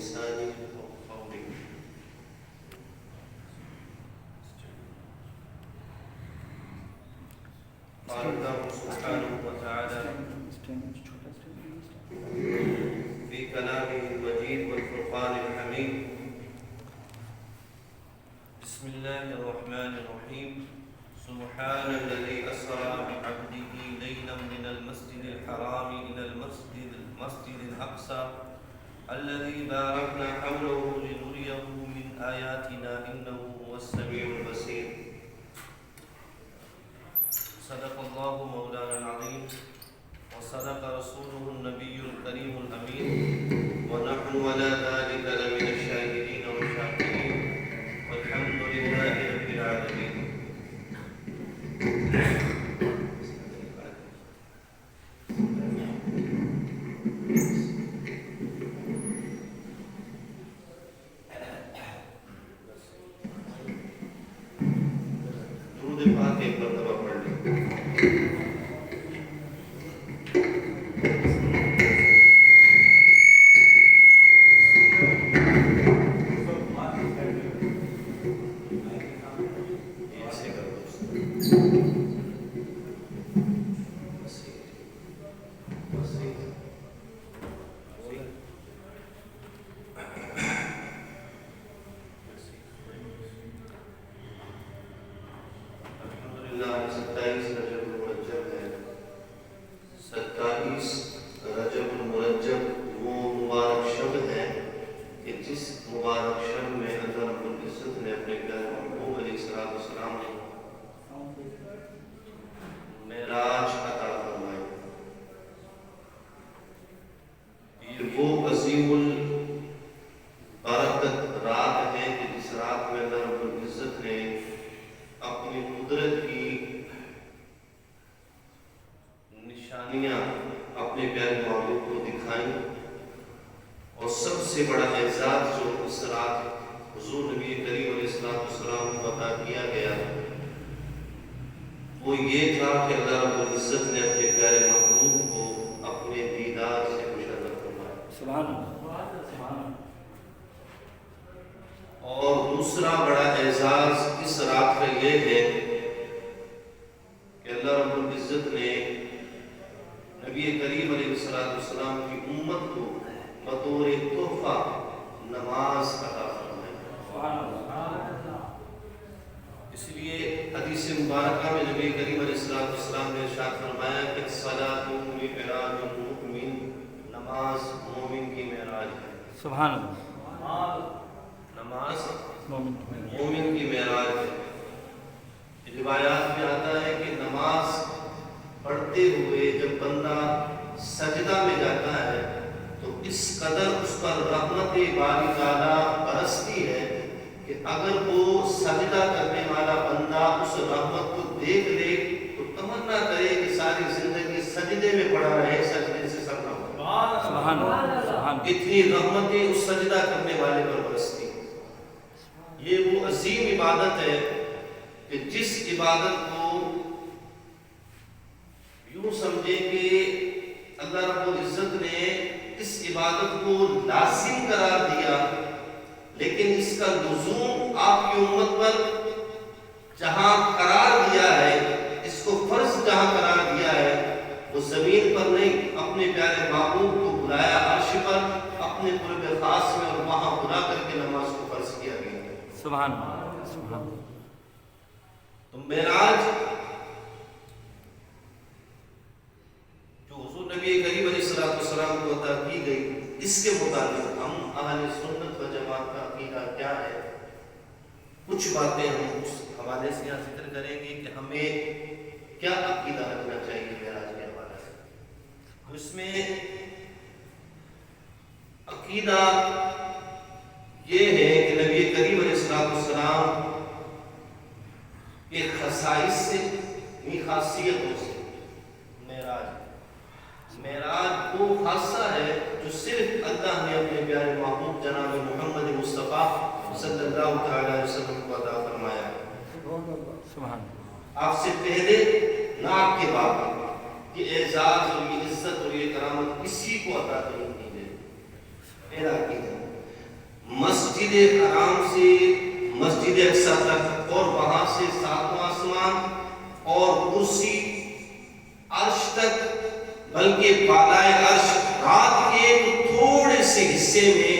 لساني يفقهوا قولي. قال الله سبحانه وتعالى في كلامه المجيد والفرقان الحميد: بسم الله الرحمن الرحيم. سبحان الذي أسرى بعبده ليلا من المسجد الحرام إلى المسجد الأقصى الذي باركنا حوله لنريه من آياتنا إنه هو السميع البصير. صدق الله مولانا العظيم وصدق رسوله النبي الكريم الأمين ونحن على ذلك لمن الشاهدين والشاكرين والحمد لله رب العالمين. درود پاک ایک مرتبہ پڑھ لیں. اپنے پیارے محبوب کو دکھائیں اور سب سے بڑا اعزاز جو اس رات حضور نبی کریم علیہ السلام کو عطا کیا گیا وہ یہ تھا کہ اللہ رب العزت نے اپنے پیارے محبوب کو اپنے دیدار سے مشرف فرمایا. سبحان اللہ. اور دوسرا بڑا اعزاز اس رات کا یہ ہے کہ اللہ رب العزت نے نبی کریم علیہ السلام کی امت کو بطور تحفہ نماز عطا فرمائی. اس لیے حدیث مبارکہ میں نبی کریم علیہ السلام نے ارشاد فرمایا کہ الصلاۃ معراج المؤمن، نماز مومن کی معراج ہے. سبحان اللہ. نماز مومن کی معراج ہے. روایات میں آتا ہے کہ نماز پڑھتے ہوئے جب بندہ سجدہ میں جاتا ہے تو اس قدر اس پر رحمت باری تعالیٰ برستی ہے کہ اگر وہ سجدہ کرنے والا بندہ اس رحمت کو دیکھ لے تو تمنا کرے کہ ساری زندگی سجدے میں پڑا رہے، سجدے سے سر نہ ہو. اتنی رحمتیں اس سجدہ کرنے والے پر برستی. یہ وہ عظیم عبادت ہے کہ جس عبادت کو یوں سمجھے کہ اللہ رب العزت نے اس عبادت کو لازم قرار دیا، لیکن اس کا لزوم آپ کی امت پر جہاں قرار دیا ہے، اس کو فرض جہاں قرار دیا ہے، وہ زمین پر نہیں، اپنے پیارے محبوب کو بلایا عرش پر اپنے قرب خاص میں اور وہاں بلا کر کے نماز کو فرض کیا گیا. سبحان اللہ. تو معراج حضور نبی کریم علیہ السلام کو عطا کی گئی، اس کے مطابق ہم اہل سنت و جماعت کا عقیدہ کیا ہے، کچھ باتیں ہم اس حوالے سے یہاں ذکر کریں گے کہ ہمیں کیا عقیدہ رکھنا چاہیے معراج کے حوالے سے. اس میں عقیدہ یہ ہے کہ نبی کریم علیہ السلام کے خصائص سے، خاصیتوں سے معراج وہ خاصہ ہے جو صرف اللہ نے اپنے پیارے محبوب جناب محمد مصطفیٰ صلی اللہ تعالی علیہ وسلم کو عطا فرمایا ہے. آپ سے پہلے نہ آپ کے بعد یہ اعزاز اور یہ عزت اور یہ کرامت کسی کو عطا نہیں کی گئی. پہلا عقیدہ. حرام سے مسجد اقصی تک اور وہاں سے ساتواں آسمان اور کرسی عرش تک، بلکہ بالائے عرش رات کے تھوڑے سے حصے میں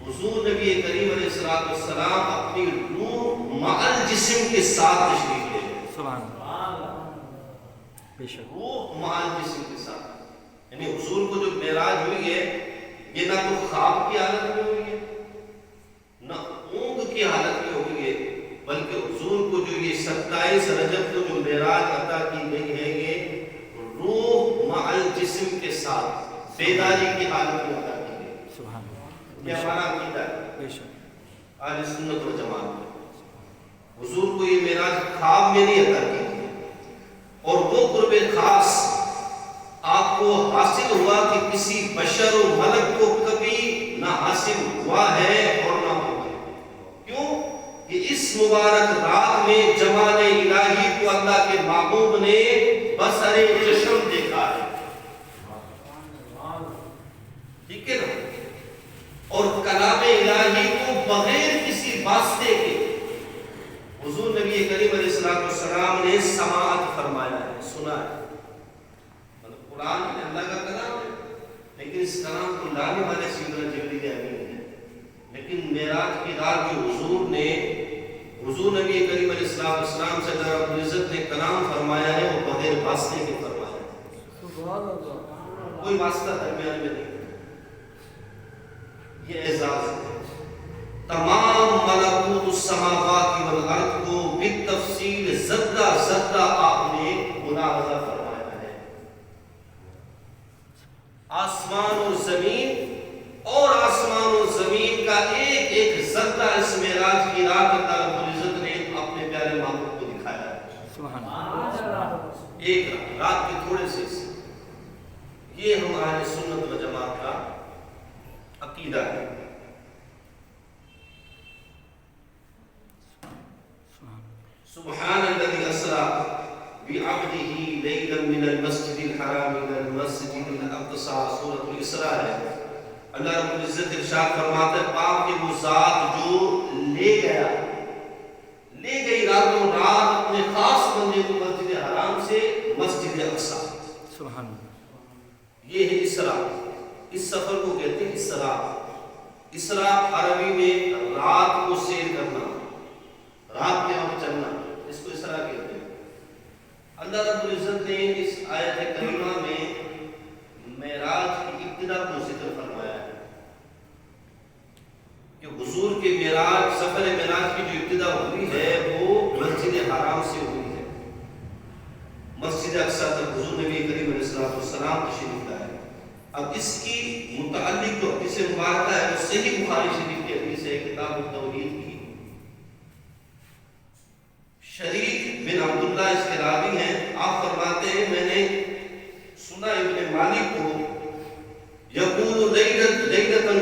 حضور نبی کریم علیہ السلام اپنی روح مع الجسم کے ساتھ تشریف لے گئے. سبحان اللہ. روح مع الجسم کے ساتھ، یعنی حضور کو جو معراج ہوئی ہے یہ نہ تو خواب کی حالت میں ہوئی ہے نہ اونگ کی حالت میں ہوئی ہے، بلکہ حضور کو جو یہ 27 رجب کو جو معراج عطا کی گئی ہے یہ روح مع الجسم کے ساتھ بیداری کی حالت میں عطا کی گئی. سبحان اللہ. یہ ہمارا عقیدہ ہے اہل سنت و جماعت. حضور کو یہ معراج خواب میں نہیں عطا کی گئی، اور وہ قرب خاص آپ کو حاصل ہوا کہ کسی بشر و ملک کو کبھی نہ حاصل ہوا ہے اور نہ ہوگا. کیوں کہ اس مبارک رات میں جمال الہی کو اللہ کے محبوب نے بصر چشم دیکھا ہے. ٹھیک ہے نا؟ اور کلام الہی کو بغیر کسی واسطے کے حضور نبی کریم علیہ السلام نے سماعت فرمایا ہے، سنا ہے. مطلب قرآن اللہ کا کلام ہے، لیکن اس کلام کو لانے والے سیدنا جبریل امین ہے. لیکن معراج کی رات جو حضور نبی کریم علیہ السلام سے اللہ رب العزت نے کلام فرمایا ہے وہ بغیر واسطے کے فرمایا ہے. سبحان اللہ. کوئی واسطہ درمیان میں نہیں. یہ اعزاز ہے. تمام ملکوت السماوات والارض کو بالتفصیل زدہ زدہ آپ نے ملاحظہ فرمایا ہے. آسمان اور زمین اور آسمان و زمین کا ایک ایک زدہ اس معراج کی رات اللہ رب العزت نے اپنے پیارے محبوب کو دکھایا ہے. سبحان اللہ. ایک رات کے تھوڑے سے یہ ہم اہل سنت و جماعت کا عقیدہ ہے. سبحان الذي اسرى بعبده ليلا من المسجد الحرام الى المسجد الاقصى. سورۃ الاسراء ہے. اللہ رب العزت ارشاد فرماتا ہے پاک کہ وہ ذات جو لے گئی راتوں رات اپنے خاص بندے کو مسجد حرام سے مسجد اقصی. سبحان اللہ. یہ ہے اسراء. اس سفر کو کہتے ہیں اسراء. اسراء عربی میں رات کو سیر کرنا، رات کے وقت چلنا، اس کو اسراء کہتے ہیں. اللہ رب العزت نے اس آیت کریمہ میں معراج کی ابتدا کو ذکر فرمایا ہے کہ حضور کے معراج سفر معراج کی جو ابتدا ہوئی ہے وہ مسجد حرام سے ہوئی ہے. مسجد اقصی تک حضور نبی کریم علیہ السلام تشریف لائے. اب اس کی متعلق جو حدیث مبارکہ ہے وہ صحیح بخاری شریف کی حدیث ہے کتاب التوحید کی. شریک بن عبداللہ اس کے راوی ہیں. آپ فرماتے ہیں میں نے سنا ابن مالک کو یقول لیلۃ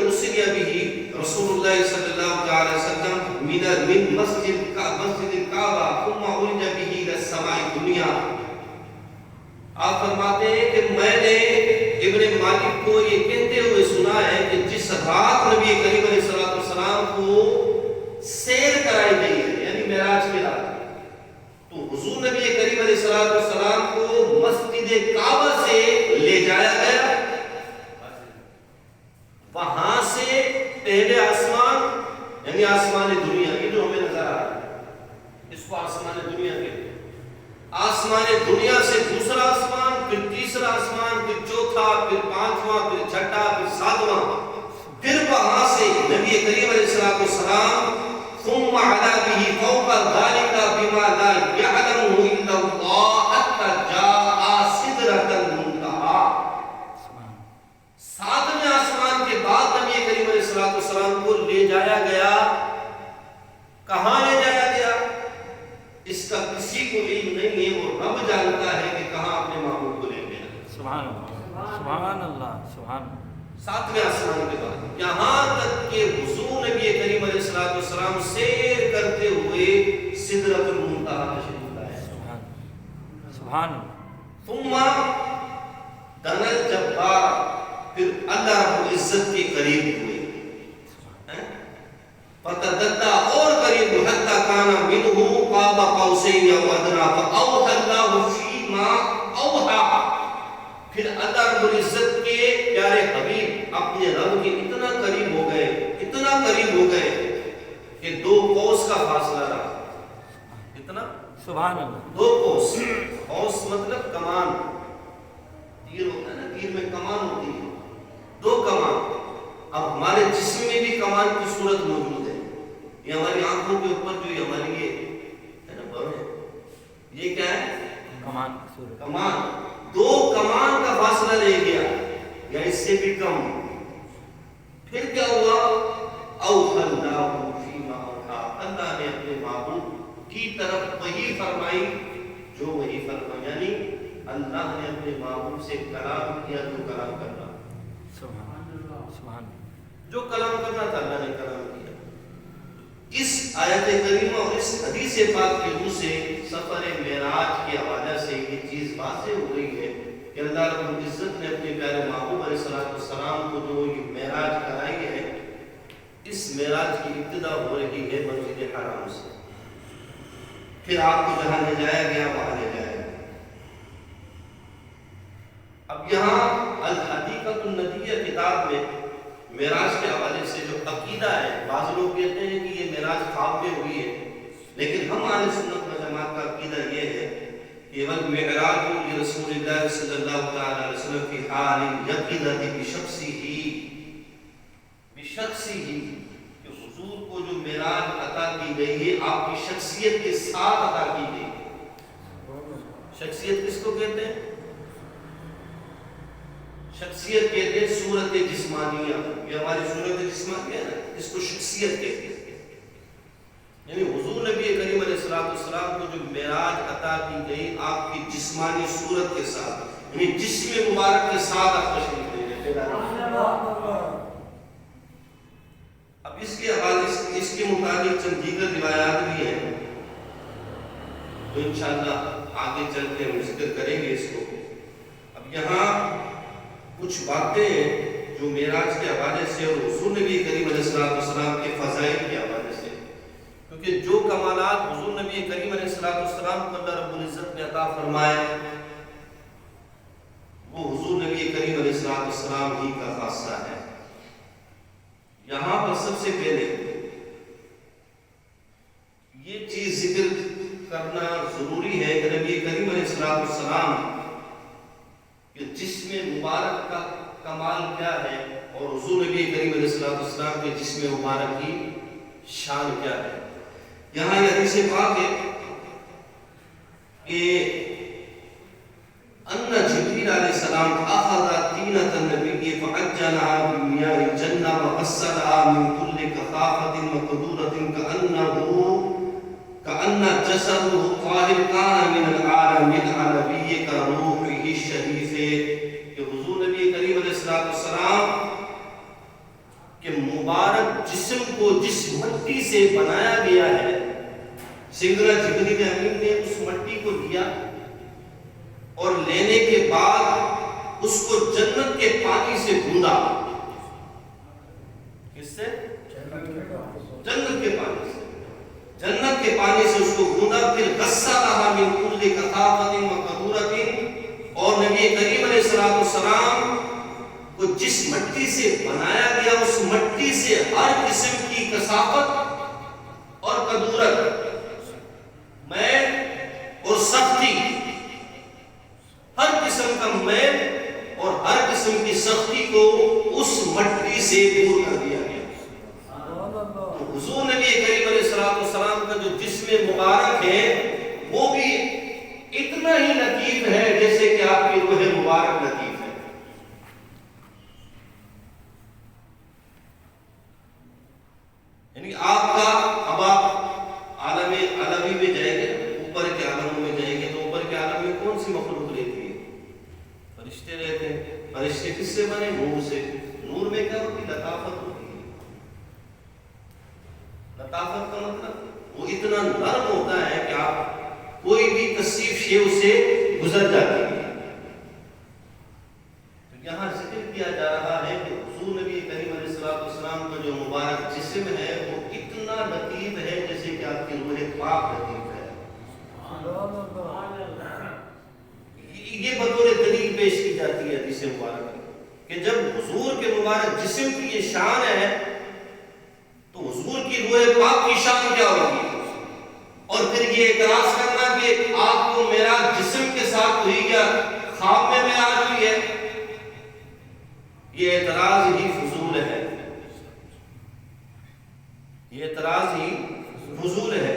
اسری بہ رسول اللہ صلی اللہ علیہ وسلم من مسجد الکعبہ ثم عرج بہ الی السماء الدنیا. آپ فرماتے ہیں کہ میں نے ابن مالک کو یہ کہتے ہوئے سنا ہے کہ جس رات نبی کریم علیہ السلام کو سیر کرائی گئی ہے یعنی معراج کی رات، تو حضور نبی کریم علیہ السلام کو مسجد کعبہ سے لے جایا گیا. وہاں سے پہلے آسمان یعنی آسمان دنیا، یہ جو ہمیں نظر آ رہا ہے اس کو آسمان دنیا کہتے ہیں. آسمان دنیا سے دوسرا آسمان، پھر تیسرا آسمان، پھر چوتھا، پھر پانچواں، پھر چھٹا، پھر ساتواں، پھر وہاں سے نبی کریم علیہ السلام ثم علا به فوق ذلك بما لا يعلمه الا الله حتى جاء سدرۃ المنتہى. ساتویں آسمان کے بعد نبی کریم علیہ السلام کو لے جایا گیا. کہاں لے جایا گیا اس کا کسی کو علم نہیں ہے، وہ رب جانتا ہے کہ کہاں اپنے محبوب کو لے گیا. سبحان اللہ سبحان اللہ سبحان اللہ. ساتویں آسمان کے بعد یہاں تک کہ حضور نبی کریم علیہ السلام سیر کرتے ہوئے سدرۃ المنتہی تشریف لائے. سبحان اللہ. ثم دنا الجبار، پھر اللہ رب العزت کے قریب ہوئے. فتدلى اور قریب حتى كان منه قاب قوسين او ادنى فاوحى الله فيما اوحى. پھر اللہ رب العزت کے پیارے حبیب اپنے رب کے اتنا قریب ہو گئے، اتنا قریب ہو گئے کہ 2 قوس کا فاصلہ رہا. اتنا سبحان اللہ. 2 قوس. قوس مطلب کمان، تیر ہوتا ہے نا، تیر میں کمان ہوتی ہے. 2 کمان. اب ہمارے جسم میں بھی کمان کی صورت موجود ہے. یہ ہماری آنکھوں کے اوپر جو ہماری یہ ہے نا بر ہے، یہ کیا ہے؟ کمان کی صورت. کمان. 2 کمان کا فاصلہ رہ گیا یا اس سے بھی کم. پھر کیا ہوا؟ اوحى الله فيما اوحى. اللہ نے اپنے محبوب کی طرف وحی فرمائی جو وحی فرمائی، یعنی اللہ نے اپنے محبوب سے کلام کیا تو کلام کرنا. سبحان اللہ. سبحان اللہ. جو کلام کرنا تھا اللہ نے کلام کیا. اس آیت کریمہ اور اس حدیث پاک کی روح سے سفر معراج کے حوالے سے یہ چیز واضح ہو رہی ہے کہ اللہ رب العزت نے اپنے پیارے محبوب علیہ السلام کو جو یہ معراج کرائی ہے، اس معراج کی ابتدا ہو رہی ہے مسجد حرام سے. پھر آپ کو جہاں لے جایا گیا وہاں لے جایا گیا. اب یہاں الحدیقۃ الندیہ کتاب میں معراج کے حوالے سے جو عقیدہ ہے، بعض لوگ کہتے ہیں کہ یہ معراج خواب میں ہوئی ہے، لیکن ہم اہل سنت و جماعت کا عقیدہ یہ ہے کہ والمعراج لرسول اللہ صلی اللہ تعالی علیہ وسلم فی حال یقظۃ بشخصہ کہ حضور کو جو معراج عطا کی گئی ہے آپ کی شخصیت کے ساتھ عطا کی گئی. شخصیت کس کو کہتے ہیں؟ شخصیت کہتے ہیں صورت جسمانیہ. یہ ہماری صورت جسمانیہ ہے نا، اس کو شخصیت کہتے ہیں. یعنی حضور نبی کریم علیہ السلام کو جو معراج عطا کی گئی آپ کی جسمانی صورت کے ساتھ، یعنی جسم مبارک کے ساتھ آپ تشریف لے گئے. اب اس کے حوالے اس کے مطابق چند دیگر روایات بھی ہیں تو انشاءاللہ آگے چل کے ہم ذکر کریں گے اس کو. اب یہاں کچھ باتیں ہیں جو معراج کے حوالے سے اور حضور نبی کریم علیہ السلام کے فضائل کے حوالے سے، کیونکہ جو کمالات حضور نبی کریم علیہ السلام کو اللہ رب العزت نے عطا فرمائے وہ حضور نبی کریم علیہ السلام ہی کا خاصہ ہے. یہاں پر سب سے پہلے یہ چیز ذکر کرنا ضروری ہے کہ نبی کریم علیہ السلام کہ جسم مبارک کا کمال کیا ہے اور حضور نبی کریم علیہ السلام کے جسم مبارک کی شان کیا ہے. یہاں یہ حدیث پاک ہے کہ ان جبریل علیہ السلام اخذ طینۃ النبی فعجنها بمیاء الجنہ وغسلها من كل کثافۃ مقدورۃ كأن جسده طاہر كان من العالم العربی كروحه الشریف. کہ حضور نبی کریم علیہ السلام کہ مبارک جسم کو جس مٹی سے بنایا گیا ہے، سیدنا جبریل امین نے اس مٹی کو لیا اور لینے کے بعد اس کو جنت کے پانی سے گوندا. کس سے؟ جنت کے پانی سے. جنت کے پانی سے اس کو گوندا. پھر غسلها من كل کثافۃ وقدورۃ، اور نبی کریم علیہ السلام کو جس مٹی سے بنایا گیا اس مٹی سے ہر قسم کی کثافت اور قدورت، میل اور سختی، ہر قسم کا میل اور ہر قسم کی سختی کو اس مٹی سے دور کر دیا گیا. تو حضور نبی کریم علیہ السلام کا جو جسم مبارک ہے وہ بھی اتنا ہی لطیف ہے جیسے کہ آپ کی روح مبارک لطیف ہے. یعنی آپ کا اب آپ عالم عالمی میں جائیں گے، اوپر کے عالموں میں جائیں گے تو اوپر کے عالم میں کون سی مخلوق رہتی ہے؟ فرشتے رہتے ہیں. فرشتے کس سے بنے؟ نور سے. نور میں کیا ہوتی؟ لطافت ہوتی ہے. لطافت کا مطلب وہ اتنا نرم ہوتا ہے کہ آپ کوئی بھی کثیف شے اسے گزر جاتی ہے. تو یہاں ذکر کیا جا رہا ہے کہ حضور نبی کریم علیہ السلام کا جو مبارک جسم ہے وہ اتنا یہ بطور دلیل پیش کی جاتی ہے حدیث مبارک کہ جب حضور کے مبارک جسم کی یہ شان ہے تو حضور کی روح پاک کی شان کیا ہوگی؟ اور پھر یہ اعتراض کرنا کہ آپ کو معراج جسم کے ساتھ ہوئی یا خواب میں معراج ہوئی ہے، یہ اعتراض ہی فضول ہے، یہ اعتراض ہی فضول ہے۔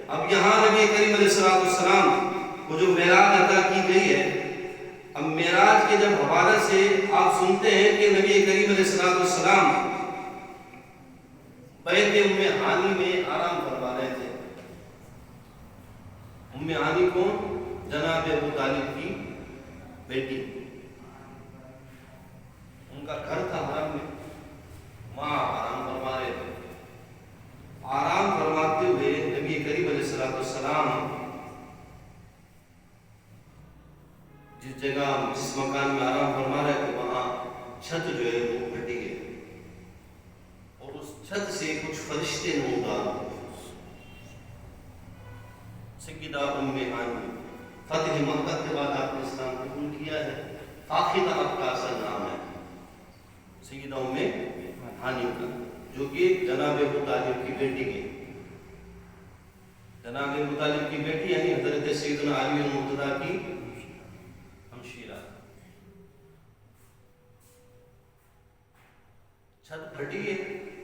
اب یہاں نبی کریم علیہ السلام کو جو معراج عطا کی گئی ہے، اب معراج کے جب حوالے سے آپ سنتے ہیں کہ نبی کریم علیہ السلام بیت ام ہانی میں آرام فرما رہے تھے۔ ام ہانی کون؟ جناب ابو طالب کی بیٹی، ان کا گھر تھا حرم میں، وہاں آرام فرما رہے تھے۔ آرام فرماتے ہوئے نبی کریم علیہ السلام جس جگہ جس مکان میں آرام فرما رہے تھے وہاں چھت جو ہے وہ پھٹی گئی اور اس چھت سے کچھ فرشتے نمودار ہوئے۔ سیدہ ام ہانی، فتح مکہ کے بعد آپ نے اسلام قبول کیا ہے، فاخدہ آپ کا اصل نام ہے سیدہ ام ہانی کا، جو کہ جناب ابو طالب کی بیٹی ہے۔ جناب ابو طالب کی بیٹی یعنی حضرت سیدنا علی المرتضیٰ کی ہمشیرہ۔ چھت پھٹی ہے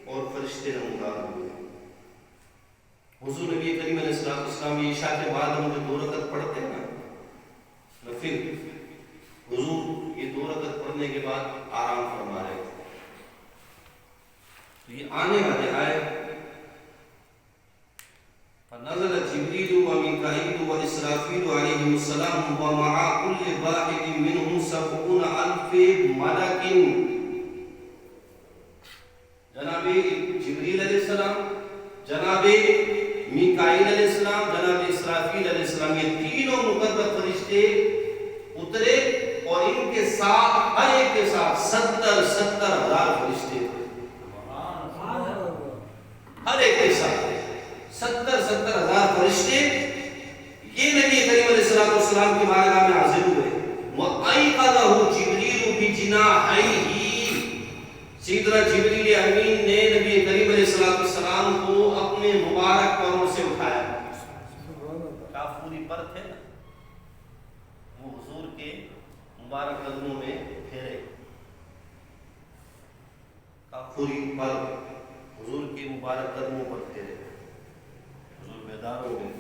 اور فرشتے نمودار ہوئے۔ حضور نبی کریم علیہ السلام یہ عشاء کے بعد ہم جو 2 رکعت پڑھتے ہیں نا نفل، حضور یہ 2 رکعت پڑھنے کے بعد آرام فرما رہے تھے۔ یہ آنے والے آئے فنزل جبریل ومیکائیل واسرافیل علیہم السلام ومع کل واحد منهم 70,000 ملک۔ جناب جبریل علیہ السلام، جناب میکائیل علیہ السلام، جناب اسرافیل علیہ السلام، یہ تینوں مقدس فرشتے اترے اور ان کے ساتھ ہر ایک کے ساتھ 70,000 فرشتے تھے، ہر ایک کے ساتھ 70,000 فرشتے یہ نبی کریم علیہ السلام کی بارگاہ میں حاضر ہوئے۔ وَأَيْقَظَهُ جِبْرِيلُ بِجِنَاحَيْهِ، سیدنا جبریل امین نے نبی کریم علیہ السلام کو اپنے مبارک پروں سے اٹھایا۔ کافوری پر تھے نا، وہ حضور کے مبارک قدموں میں پھیرے، کافوری پر حضور کے مبارک قدموں پر پھیرے، حضور بیدار ہو گئے۔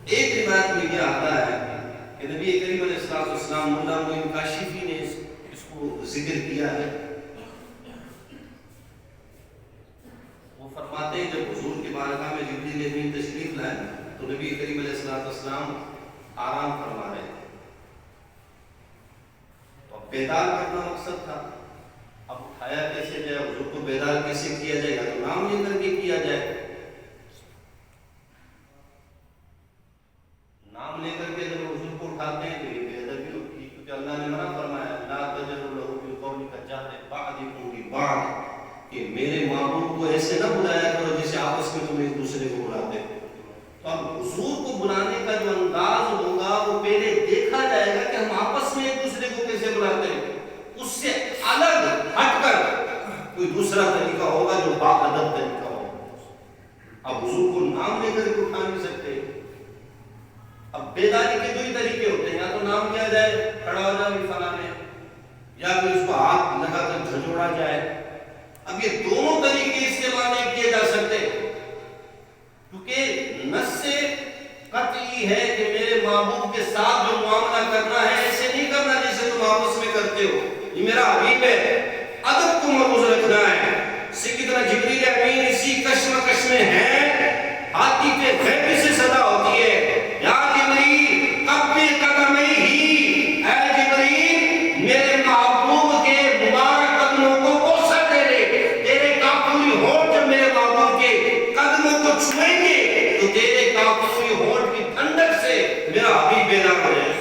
ایک روایت میں یہ آتا ہے کہ نبی کریم علیہ السلام مولا معین کاشفی نے اس کو ذکر کیا ہے، وہ فرماتے ہیں جب حضور کے بارگاہ میں جبریل امین تشریف لائے تو نبی کریم علیہ السلام آرام فرما رہے تھے، تو اب بیدار کرنا مقصد تھا۔ اب اٹھایا کیسے جائے، حضور کو بیدار کیسے کیا جائے گا، تو نام لے کر کے کیا جائے۔ نام لے کر کے جب حضور کو اٹھاتے ہیں تو یہ بے ادبی ہوتی ہے، کیونکہ اللہ نے منع فرمایا لا تجروا له بالقول كجهر بعضكم ببعض، کہ میرے معبود کو ایسے نہ بلایا کرو جیسے آپس میں تم ایک دوسرے کو بلاتے ہو۔ تو اب حضور کو بلانے کا جو انداز ہوگا وہ پہلے دیکھا جائے گا کہ ہم آپس میں ایک دوسرے کو کیسے بلاتے ہیں، اس سے الگ ہٹ کر کوئی دوسرا طریقہ ہوگا جو با ادب طریقہ ہوگا۔ اب حضور کو نام لے کر کے اٹھا نہیں سکتے۔ اب بیداری کے 2 ہی طریقے ہوتے ہیں، یا تو نام لیا جائے کھڑا ہو جائے فلاں میں، یا پھر اس کو ہاتھ لگا کر جھنجھوڑا جائے۔ اب یہ دونوں طریقے استعمال نہیں کیے جا سکتے، کیونکہ نص سے قطعی ہے کہ میرے محبوب کے ساتھ جو معاملہ کرنا ہے ایسے نہیں کرنا جیسے تم آپس میں کرتے ہو، یہ میرا حبیب ہے، ادب کو محفوظ رکھنا ہے۔ سیدنا جبریل امین اسی کشمکش میں ہیں، ہاتھی کے غیبی سے صدا ہوتی ہے یا جبریل قبل قدمئی ہی، اے جبریل میرے محبوب کے مبارک قدموں کو بوسہ دے دے، تیرے کافوری ہونٹ جب میرے محبوب کے قدموں کو چھوئیں گے تو تیرے کافوری ہونٹ کی ٹھنڈک سے میرا حبیب بیدار ہو جائے۔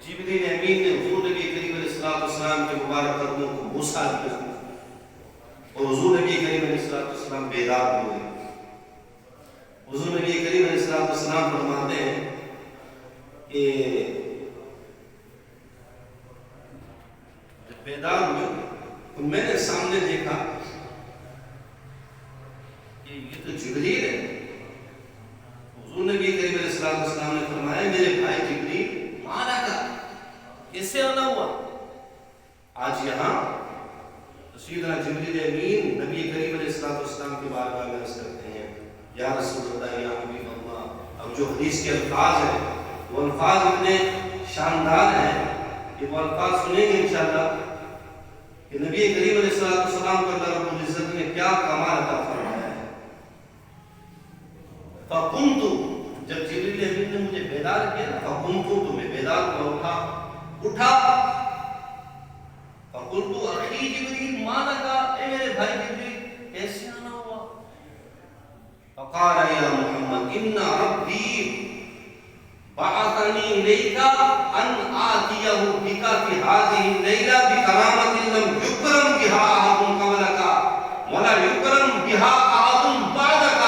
جبریل امین نے حضور نبی کریم علیہ السلام کے مبارک قدموں کو بوسہ دیا تو حضور نبی کریم علیہ السلام بیدار ہوئے. حضور نبی کریم علیہ السلام فرماتے ہیں کہ جب بیدار ہوئے تو میں نے سامنے دیکھا کہ یہ تو جبریل ہے. حضور نبی کریم علیہ السلام نے فرمایا میرے بھائی جبریل مانا کا کیسے آنا ہوا؟ آج یہاں سیدنا جبریل امین نبی کریم علیہ السلام کی بارگاہ میں عرض کرتے ہیں یا رسول اللہ یا حبیب اللہ. اب جو حدیث کے الفاظ ہیں وہ الفاظ اتنے شاندار ہیں کہ وہ الفاظ سنیں گے انشاءاللہ کہ نبی کریم علیہ السلام کو اللہ رب العزت نے کیا کمال عطا فرمایا ہے. فَقُمْتُ جب جبریل امین نے مجھے بیدار کیا نا فَقُمْتُ تو میں بیدار ہوا اٹھا فَقُلْتُ اَخِي جبریل مانا کا اے میرے بھائی جبریل کیسے آنا ہوا؟ فَقَالَ يَا مُحَمَّدْ إِنَّ رَبِّي بَعَثَنِي إِلَيْكَ أَنْ آتِيَهُ بِكَ فِي هَذِهِ اللَّيْلَةِ بِكَرَامَةٍ لَمْ يُكْرَمْ بِهَا أَحَدٌ قَبْلَكَ وَلَا يُكْرَمْ بِهَا أَحَدٌ بَعْدَكَ.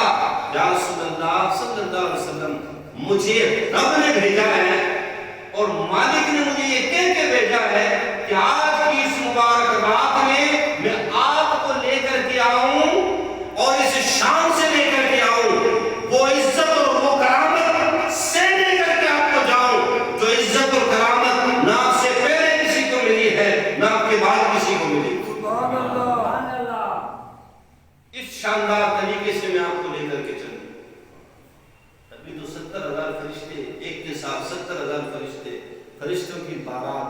یا رسول اللہ صلی اللہ علیہ وسلم مجھے رب نے بھیجا ہے اور مالک نے مجھے یہ کہہ کے بھیجا ہے کہ آج کی اس مبارک رات میں آپ کو لے کر کے آؤں اور اس شان سے لے کر کے آؤں وہ عزت اور وہ کرامت سے لے کر کے آپ کو جاؤں جو عزت اور کرامت نہ آپ سے پہلے کسی کو ملی ہے نہ آپ کے بعد کسی کو ملی. سبحان اللہ. اس شاندار طریقے سے میں آپ کو لے کر کے چلوں. ابھی تو 70,000 فرشتے ایک کے ساتھ 70,000 فرشتوں کی بارات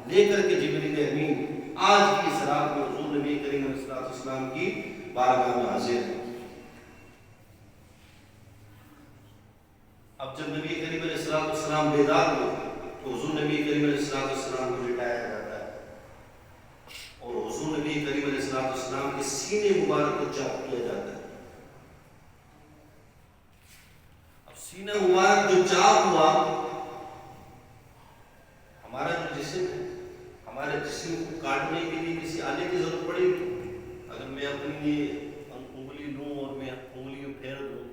لے کر کے جبریل امین آج کی اس رات میں حضور نبی کریم علیہ السلام کی بارگاہ میں حاضر ہیں. اب جب نبی کریم علیہ السلام بیدار ہوئے تو حضور نبی کریم علیہ السلام کو لٹایا جاتا ہے اور حضور نبی کریم علیہ السلام کے سینے مبارک کو چاک کیا جاتا ہے. اب سینہ مبارک جو چاک ہوا ہمارا جو جسم ہے ہمارے جسم کو کاٹنے کے لیے کسی آلے کی ضرورت پڑے گی. اگر میں اپنے لیے انگلی لوں اور میں انگلی پھیر دوں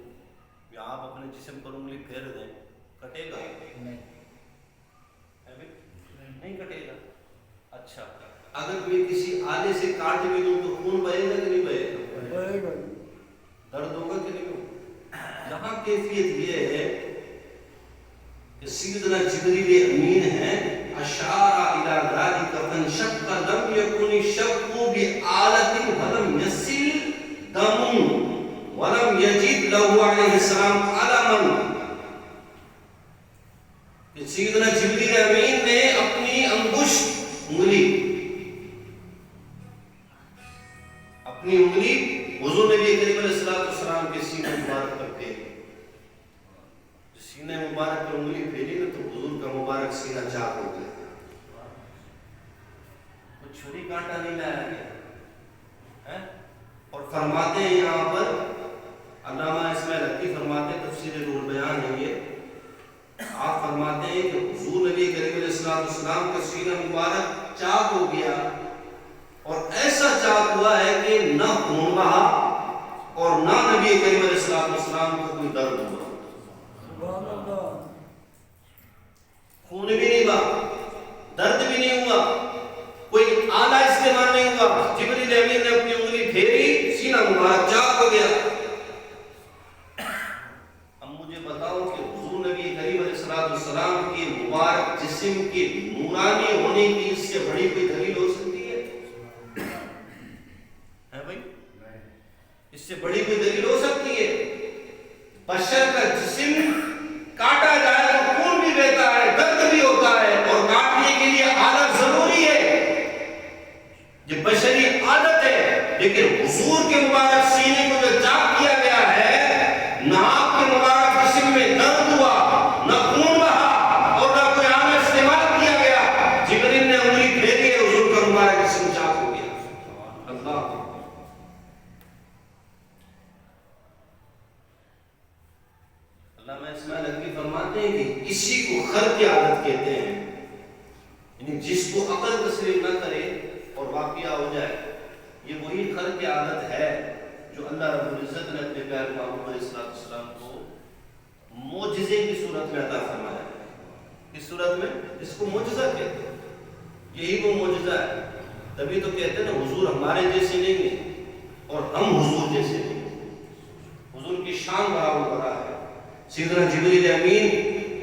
یا آپ اپنے جسم پر انگلی پھیر دیں کٹے گا؟ نہیں کٹے گا. اچھا اگر میں کسی آلے سے کاٹ بھی دوں تو خون بہے گا کہ نہیں بہے گا؟ درد ہوگا کہ نہیں ہوگا؟ یہاں کیفیت یہ ہے کہ سیدنا جبریل امین ہے اشار الى ذلك فانشق لم يكن الشق بآلة ولم يسل دم ولم يجد له عليه السلام علما. کہ سیدنا جبریل امین نے اپنی انگلی حضور نبی کریم علیہ السلام کے سینے مبارک پر پھیری. سینے مبارک پر انگلی پھیری نا تو حضور کا مبارک سینہ چاک ہو گیا. چھری کانٹا نہیں لایا گیا. اور فرماتے ہیں یہاں پر علامہ اسماعیل حقی فرماتے ہیں تفسیر روح البیان ہے یہ آپ فرماتے ہیں کہ حضور نبی کریم علیہ السلام کا سینہ مبارک چاک ہو گیا اور ایسا چاک ہوا ہے کہ نہ خون بہا اور نہ نبی کریم علیہ السلام کو کوئی درد ہوا. خون بھی نہیں بہا درد بھی نہیں ہوا کوئی آلہ استعمال نہیں ہوا. جبریل امین نے اپنی انگلی پھیری سینہ مبارک چاک ہو گیا. اب مجھے بتاؤ کہ حضور نبی کریم علیہ السلام کے مبارک جسم کے نورانی ہونے کی اس سے بڑی کوئی دلیل ہو سکتی ہے بھائی؟ اس سے بڑی کوئی دلیل ہو سکتی ہے؟ بشر کا جسم کاٹا جائے تو خون بھی بہتا ہے درد بھی ہوتا ہے اور کاٹنے کے لیے آلت ضروری ہے. یہ بشری عادت ہے لیکن حضور کے مبارک سینے کو جو چاک کیا گیا ہے نہ آپ کے مبارک جسم میں درد ہوا نہ خون بہا اور نہ کوئی آلہ استعمال کیا گیا. جبریل نے انگلی پھیری ہے حضور کا مبارک جسم چاک ہو گیا. اللہ علامہ اسماعیل حقی فرماتے ہیں کہ اسی کو خرق عادت کہتے ہیں. یعنی جس کو عقل تسلیم نہ کرے اور واقعہ ہو جائے یہ وہی خلق کی عادت ہے جو اللہ رب العزت نے اپنے پیارے محمد علیہ السلام کو معجزے کی صورت میں عطا فرمایا. اس صورت میں اس کو معجزہ کہتے ہیں. یہی وہ معجزہ ہے. تبھی تو کہتے ہیں نا حضور ہمارے جیسے نہیں ہیں اور ہم حضور جیسے نہیں ہیں. حضور کی شان برابر بڑا ہے. سیدنا جبریل امین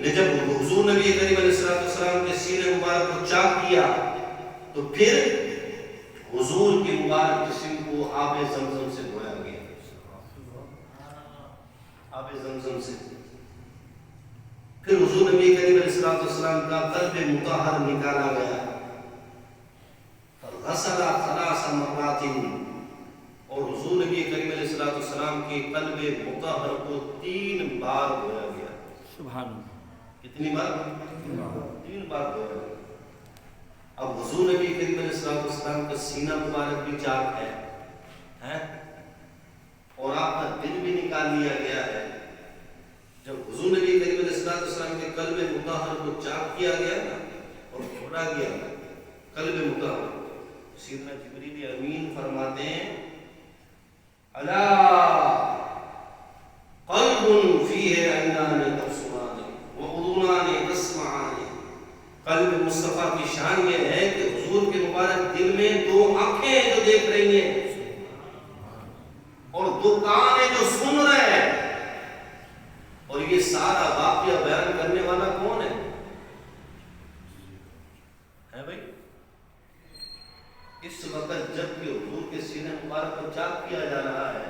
نے جب حضور نبی کریم علیہ السلام کے سینے مبارک کو چاک کیا تو پھر حضور کی مبارک جسم کو آب زمزم سے دھویا گیا. آب زمزم سے پھر حضور نبی کریم علیہ السلام کا قلب مطہر نکالا گیا. غسل ثلاث مرات اور حضور نبی کریم علیہ السلام کے قلب مطہر کو 3 بار دھویا گیا. سبحان اللہ. کتنی بار؟ 3 بار دھویا گیا. اب حضور نبی کریم علیہ السلام کا سینہ مبارک بھی چاک ہے اور آپ کا دل بھی نکال لیا گیا ہے. جب حضور نبی کریم علیہ السلام کے قلب مطہر کو چاک کیا گیا نا اور چھوڑا گیا قلب مطہر، سیدنا جبریل امین فرماتے ہیں الا قلب فیہ عینان تبصران واذنان تسمعان. قلب مصطفیٰ کی شان یہ ہے کہ حضور کے مبارک دل میں 2 آنکھیں جو دیکھ رہی ہیں اور 2 کان ہیں جو سن رہے ہیں. اور یہ سارا واقعہ بیان کرنے والا کون ہے بھائی؟ اس وقت جب کہ حضور کے سینے مبارک کو چاک کیا جا رہا ہے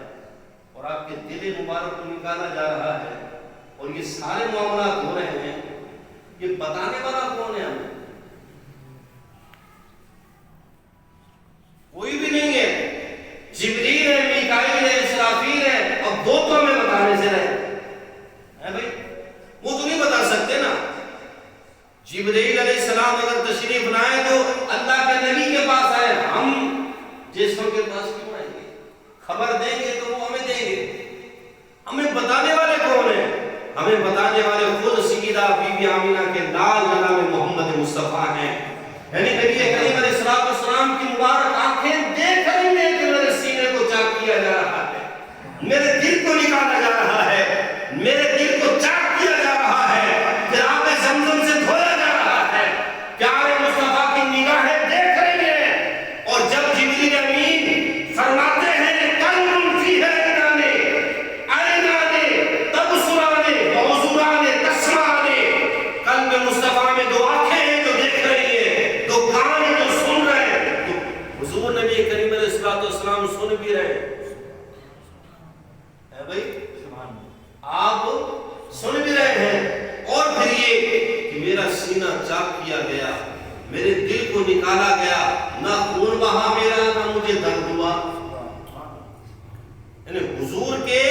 اور آپ کے دل مبارک کو نکالا جا رہا ہے اور یہ سارے معاملات ہو رہے ہیں، یہ بتانے والا کون ہے؟ ہمیں کوئی بھی نہیں ہے. جبریل ہے، میکائیل ہے، اسرافیل ہے، اور 2 تو ہمیں بتانے سے رہے ہیں بھائی. وہ تو نہیں بتا سکتے نا. جبریل علیہ السلام اگر تشریف لائے تو اللہ کے نبی کے پاس آئے. ہم جیسوں کے پاس کیوں آئیں گے؟ خبر دیں گے تو وہ ہمیں دیں گے. ہمیں بتانے والے کون ہیں؟ ہمیں بتانے والے خود سیدہ بی بی آمینہ کے لال جناب محمد مصطفیٰ ہیں. یعنی نبی کریم علیہ السلام کی مبارک آنکھیں دیکھ رہی ہیں کہ میرے سینے کو چاک کیا جا رہا ہے، میرے دل کو نکالا جا رہا ہے، میرے دل کو چاک کیا جا رہا ہے، پھر آب زمزم سے دھویا جا رہا ہے. پیارے مصطفیٰ کی نگاہیں دیکھ رہی ہیں. اور جب جبریل امین فرماتے ہیں قلب فیہ عینان تبصران واذنان تسمعان، قلب مصطفیٰ میں 2 آنکھیں ہیں جو دیکھ رہی ہیں، 2 کان ہیں جو سن رہے ہیں. تو حضور نبی کریم علیہ السلام سن بھی رہے ہیں بھائی، آپ سن بھی رہے ہیں. اور پھر یہ کہ میرا سینہ چاک کیا گیا، میرے دل کو نکالا گیا، نہ خون بہا میرا، نہ مجھے درد ہوا. یعنی حضور کے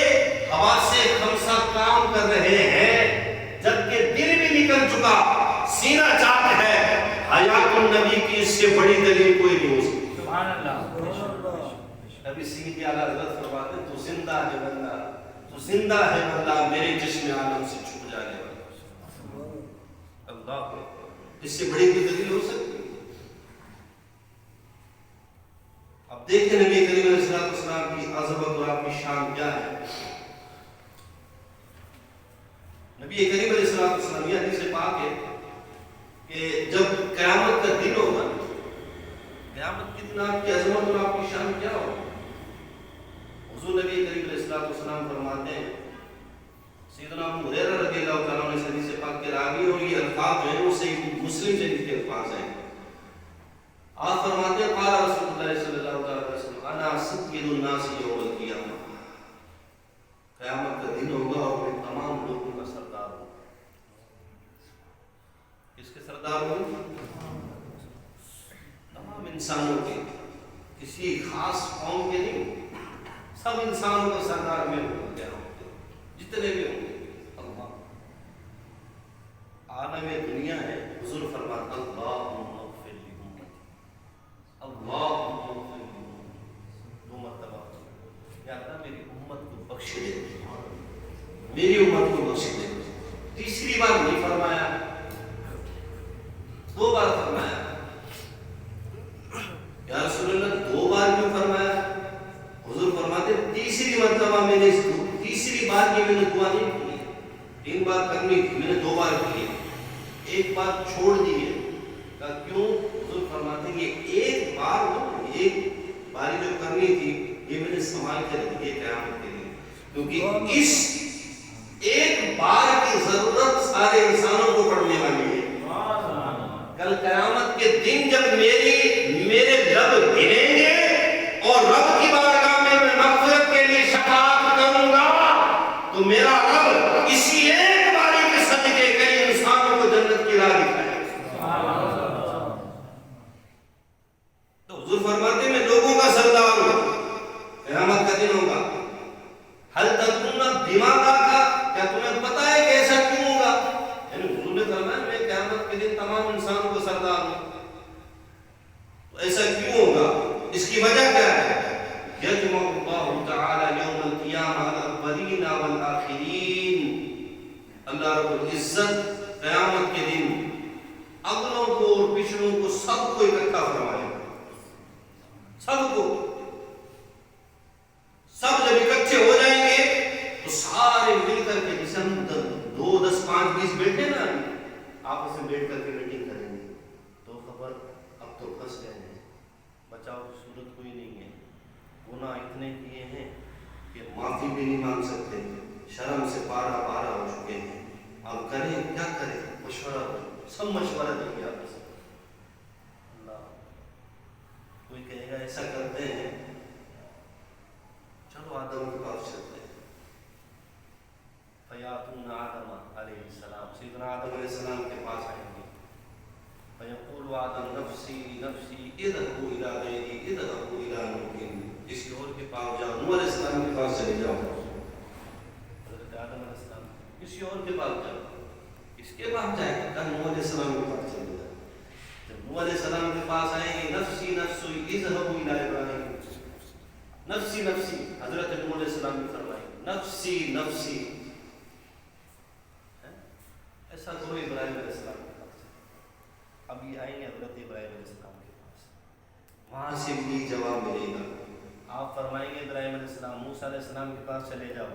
حواس 5 کام کر رہے ہیں جبکہ دل بھی نکل چکا، سینہ چاک ہے. حیات النبی کی اس سے بڑی دلیل کوئی نہیں ہو سکتی. سبحان اللہ. ابھی سیدھی اعلیٰ حضرت فرماتے ہیں تو زندہ ہے بندہ، تو زندہ ہے بندہ میرے جسم عالم سے چھپ جانے والا. اللہ، اس سے بڑی کوئی دلیل ہو سکتی ہے؟ اب دیکھیں نبی کریم علیہ السلام کی عظمت اور آپ کی شان کیا ہے. نبی کریم علیہ السلام یہ حدیث پاک ہے کہ جب قیامت کا دن ہوگا، قیامت کے دن آپ کی عظمت اور آپ کی شان کیا ہوگا. حضور نبی کریم علیہ السلام فرماتے ہیں، سیدنا ابو ہریرہ رضی اللہ تعالیٰ عنہ اس حدیث پاک کے راوی اور یہ الفاظ جو ہیں وہ صحیح مسلم شریف کے الفاظ ہیں. آپ فرماتے ہیں قال رسول اللہ صلی اللہ علیہ وسلم انا سید الناس یوم القیامہ. قیامت کا دن ہوگا اور میں تمام لوگوں کا سردار ہوں. کس کے سردار ہوں؟ تمام انسانوں کے، کسی خاص قوم کے نہیں. سب انسانوں کا سردار میں ہوں گیا جتنے بھی ہوں گے. اللہ عالم دنیا ہے. حضور فرماتا اللہم اغفر لی امتی، اللہم اغفر لی امتی. 2 مرتبہ یا اللہ میری امت کو بخش دے، میری امت کو بخش دے. تیسری بار نہیں فرمایا، 2 بار فرمایا. یا رسول اللہ 2 بار کیوں فرمایا؟ بعد چھوڑ دیے. کہا کیوں؟ حضور فرماتے ہیں یہ ایک باری جو کرنی تھی یہ میں نے سنبھال کے رکھی ہے قیامت کے لیے، کیونکہ اس ایک بار کی ضرورت سارے انسانوں کو پڑنے والی ہے. کل قیامت کے دن جب میرے رب گریں گے اور رب کی بارگاہ میں مغفرت کے لیے شفاعت کروں گا تو میرا رب اسی ایک باری کے صدقے کئی انسانوں کو جنت کی راہ دکھائے. تو حضور فرماتے ہیں میں لوگوں کا سردار ہوں، قیامت کا دن ہوگا. حل تدرون بما ذاک، کیا تمہیں پتہ ہے کہ ایسا کیوں ہوگا؟ یعنی حضور نے فرمایا میں قیامت کے دن تمام انسانوں کو سردار ہوں، تو ایسا کیوں ہوگا؟ اس کی وجہ کیا ہے؟ یجمع اللہ تعالی یوم القیامہ الاولین والآخرین. اللہ رب العزت قیامت کے دن اگلوں کو اور پچھلوں کو سب کو اکٹھا فرمائے گا. سب کو، سب جب اکٹھے ہو جائیں گے تو سارے مل کر کے جسے ہم 2 10 5 20 بیٹھے نا آپس میں بیٹھ کر کے میٹنگ کریں گے تو خبر اب تو پھنس گئے ہیں، بچاؤ کی صورت کوئی نہیں ہے، گناہ اتنے کیے ہیں کہ معافی بھی نہیں مانگ سکتے، شرم سے پارا پارا ہو چکے ہیں. اب کریں کیا کریں؟ مشورہ کریں، سب مشورہ دیں گے آپس میں. اللہ کوئی کہے گا ایسا کرتے ہیں چلو آدم کے پاس چلتے ہیں. فیاتون آدم علیہ السلام، سیدنا آدم علیہ السلام کے پاس آئیں گے. فیقول آدم نفسی نفسی اذهبوا الی غیری اذهبوا الی نوح، کسی اور کے پاس جاؤ. نوح علیہ السلام کے پاس چلے جاؤ. حضرت آدم علیہ السلام کسی اور کے پاس جاؤ. کس کے پاس جائیں گے؟ کہا نوح علیہ السلام کے پاس چلے جاؤ. جب نوح علیہ السلام کے پاس آئیں گے نفسی نفسی اذهبوا الی ابراہیم، نفسی نفسی حضرت نوح علیہ السلام نے فرمایا نفسی نفسی، ایسا کرو ابراہیم علیہ السلام کے پاس. اب یہ آئیں گے حضرت ابراہیم علیہ السلام کے پاس، وہاں سے بھی جواب ملے گا. آپ فرمائیں گے ابراہیم علیہ السلام موسیٰ علیہ السلام کے پاس چلے جاؤ.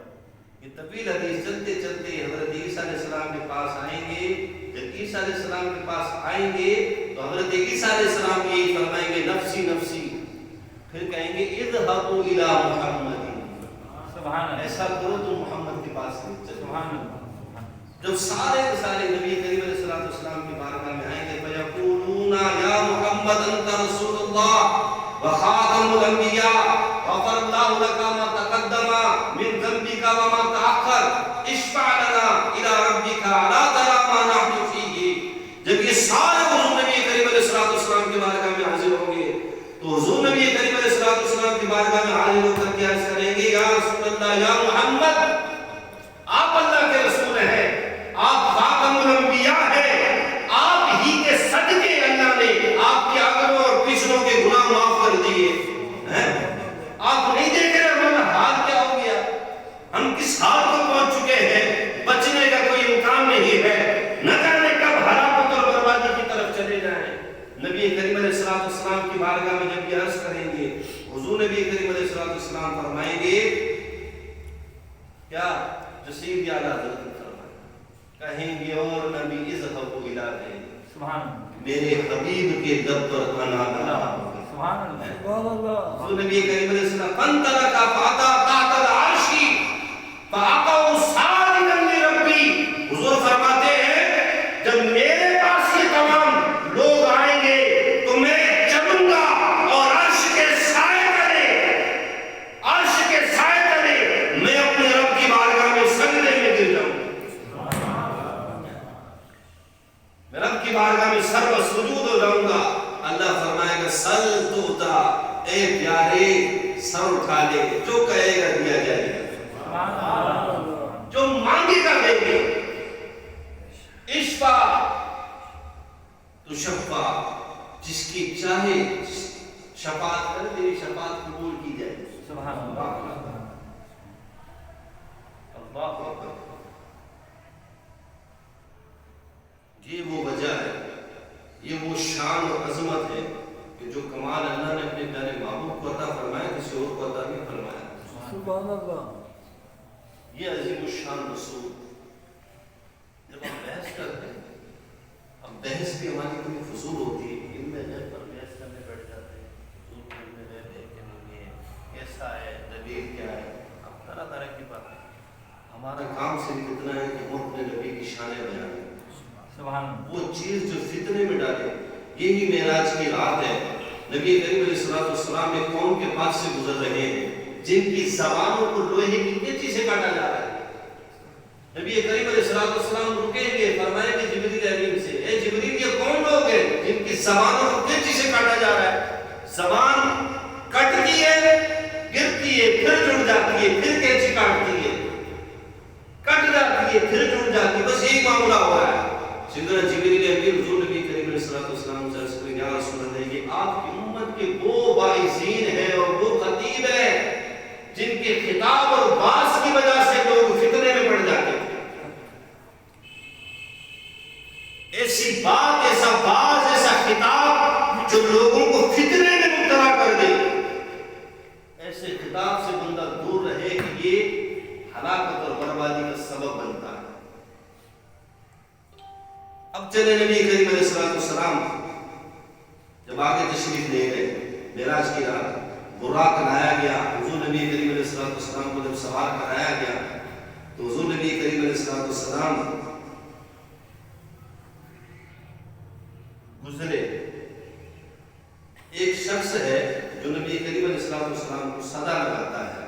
یہ طویل حدیث چلتے چلتے حضرت عیسیٰ علیہ السلام کے پاس آئیں گے. جب عیسیٰ علیہ السلام کے پاس آئیں گے تو حضرت عیسیٰ علیہ السلام یہی فرمائیں گے نفسی نفسی. پھر کہیں گے اذهبوا الی محمد، سبحان اللہ، ایسا کرو تو محمد کے پاس چلو. سبحان اللہ. جب سارے نبی کریم علیہ السلام کی بارگاہ میں آئیں گے فیقولون یا محمد انت رسول اللہ وخاتم الانبیاء غفر اللہ لک ما تقدم من ذنبک وما تأخر اشفع لنا الی ربک الا تری ما نحن فیہ. جب یہ سارے حضور نبی کریم علیہ السلام کی بارگاہ میں حاضر ہوں گے تو حضور نبی کریم علیہ السلام کی بارگاہ میں حاضر ہو کر کے عرض کریں گے یا رسول اللہ، یا محمد، آپ اللہ کے رسول ہیں، آپ خاتم الانبیاء ہیں، آپ ہی کے صدقے اللہ نے آپ کے اگلوں اور پچھلوں کے گناہ معاف کر دیے. آپ نہیں دیکھ رہے ہمارا حال کیا ہو گیا، ہم کس حال کو پہنچ چکے ہیں، بچنے کا کوئی امکان نہیں ہے، نہ جانے کب ہلاکت اور بربادی کی طرف چلے جائیں. نبی کریم علیہ السلام کی بارگاہ میں جب یہ عرض کریں گے حضور نبی کریم علیہ السلام فرمائیں گے کیا جسید یا اللہ کہیں گے اور نبی اذهبوا الی غیری، سبحان اللہ، میرے حبیب کے در پر انا لا. سبحان اللہ. حضور نبی کریم علیہ السلام فانطلق فاتا تحت العرش فاقوا ساجدا لربی. حضور فرماتے ہیں جب میرے پاس یہ تمام لوگ آئیں گے تو میں چلوں گا اور عرش کے سائے تلے میں اپنے رب کی بارگاہ میں سجدے میں گر جاؤں. میں رب کی بارگاہ میں سر و سجود ہو جاؤں گا. اللہ فرمائے گا سل توتا، اے پیارے سر اٹھا لے، جو کہے گا دیا جائے گا، جو مانگے گا دیں گے. اشفا تو شفا، جس کی چاہے شفاعت کرے تیری شفاعت قبول کی جائے. سبحان اللہ. اللہ اکبر. یہ وہ وجہ ہے، یہ وہ شان اور عظمت ہے کہ جو کمال اللہ نے اپنے پیارے محبوب کو عطا فرمایا کسی اور کو عطا نہیں فرمایا. سبحان اللہ. یہ عظیم الشان رسول. جب ہم بحث کرتے ہیں، ہم بحث بھی ہماری کبھی فضول ہوتی ہے، علم غیب پر بحث کرنے بیٹھ جاتے ہیں، فضول علم غیب ہے کہ نہیں ہے، کیسا ہے، دلیل کیا ہے، اب طرح طرح کی باتیں. ہمارا کام صرف اتنا ہے کہ ہم اپنے نبی کی شانیں بیان کریں. سبحان اللہ. وہ چیز جو فتنے میں ڈالے، یہی معراج کی رات ہے. نبی کریم علیہ السلام ایک قوم کے پاس سے گزر رہے ہیں جن کی زبانوں کو لوہے کی کینچی سے کاٹا جا رہا ہے. نبی کریم علیہ السلام رکیں گے، فرمائیں گے جبریل امین سے، اے جبریل یہ کون لوگ ہیں جن کی زبانوں کو کینچی سے کاٹا جا رہا ہے؟ زبان کٹتی ہے، گرتی ہے، پھر جڑ جاتی ہے، پھر کینچی کاٹتی ہے، کٹ جاتی ہے، پھر جڑ جاتی ہے، بس یہی معاملہ ہوا ہے. سیدنا جبریل امین حضور نبی کریم علیہ السلام سے عرض کریں، یا رسول اللہ، یہ آپ کی امت کے وہ واعظین ہیں اور وہ خطیب ہیں جن کے خطاب اور باز کی وجہ سے لوگ فتنے میں پڑ جاتے ہیں. ایسی بات، ایسا باز، ایسا خطاب جو لوگوں کو فتنے میں مبتلا کر دے، ایسے خطاب سے بندہ دور رہے کہ یہ ہلاکت اور بربادی کا سبب بنتا ہے. اب چلے نبی کریم علیہ السلام جب آگے تشریف لے گئے، معراج کی رات براق لایا گیا. حضور نبی کریم علیہ السلام کو جب سوار کرایا گیا تو حضور نبی کریم علیہ السلام گزرے. ایک شخص ہے جو نبی کریم علیہ السلام کو صدا لگاتا ہے،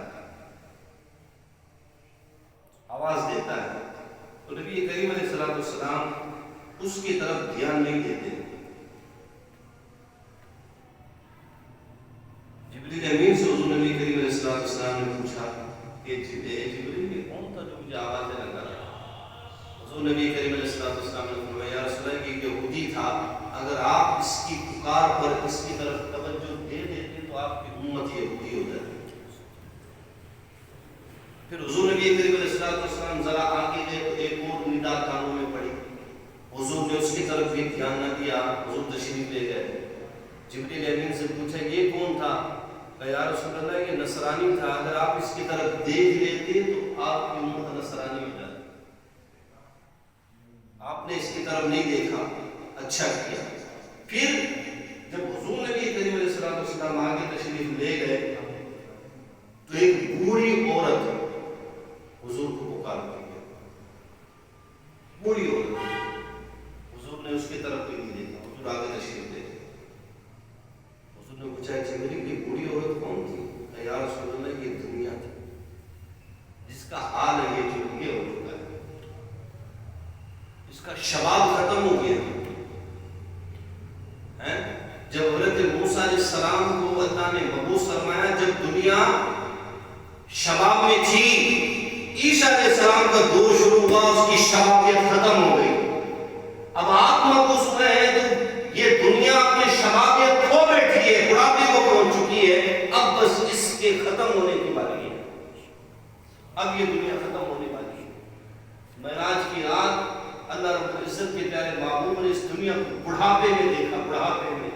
آواز دیتا ہے، تو نبی کریم علیہ السلام اس کی طرف دھیان نہیں دیتے. جبریل امین سے حضور نبی کریم علیہ السلام نے پوچھا کہ جبریل یہ کون تھا جو مجھے آوازیں لگا رہا؟ حضور نبی کریم علیہ السلام نے فرمایا، یا رسول اللہ، یہ یہودی تھا، اگر آپ اس کی پکار پر اس کی طرف توجہ دے دیتے تو آپ کی امت یہودی ہو جاتی. پھر حضور نبی کریم علیہ السلام ذرا آگے گئے تو ایک اور ندا کانوں میں پڑی. حضور نے اس کی طرف بھی دھیان نہ دیا، حضور تشریف لے گئے. جبریل امین سے پوچھا یہ کون تھا؟ کہ یا رسول اللہ یہ نصرانی تھا، اگر آپ اس کی طرف دیکھ لیتے تو آپ کی امت نصرانی ہو جاتی. آپ نے اس کی طرف نہیں دیکھا، اچھا کیا. پھر جب حضور نبی کریم علیہ السلام آگے تشریف لے گئے تو ایک بوڑھی عورت حضور کو پکارتی ہے. بوڑھی عورت، حضور نے اس کی طرف بھی نہیں دیکھا، حضور آگے تشریف لے گئے. حضور نے پوچھا جبریل یہ بوڑھی عورت کون تھی؟ کہ یا رسول اللہ یہ دنیا تھی، جس کا حال ہے یہ جو یہ ہو چکا ہے، اس کا شباب ختم ہو گیا ہے. جب حضرت موسیٰ علیہ السلام کو اللہ نے مبعوث فرمایا، جب دنیا شباب میں تھی، عیسیٰ علیہ السلام کا دور شروع ہوا، اس کی شبابیت ختم ہو گئی. اب آپ مبعوث ہوئے ہیں تو یہ دنیا اپنے شبابیت کھو بیٹھی ہے، بڑھاپے کو پہنچ چکی ہے. اب بس اس کے ختم ہونے کی باری ہے، اب یہ دنیا ختم ہونے والی ہے. معراج کی رات اللہ رب العزت کے پیارے محبوب نے اس دنیا کو بڑھاپے میں دیکھا، بڑھاپے میں.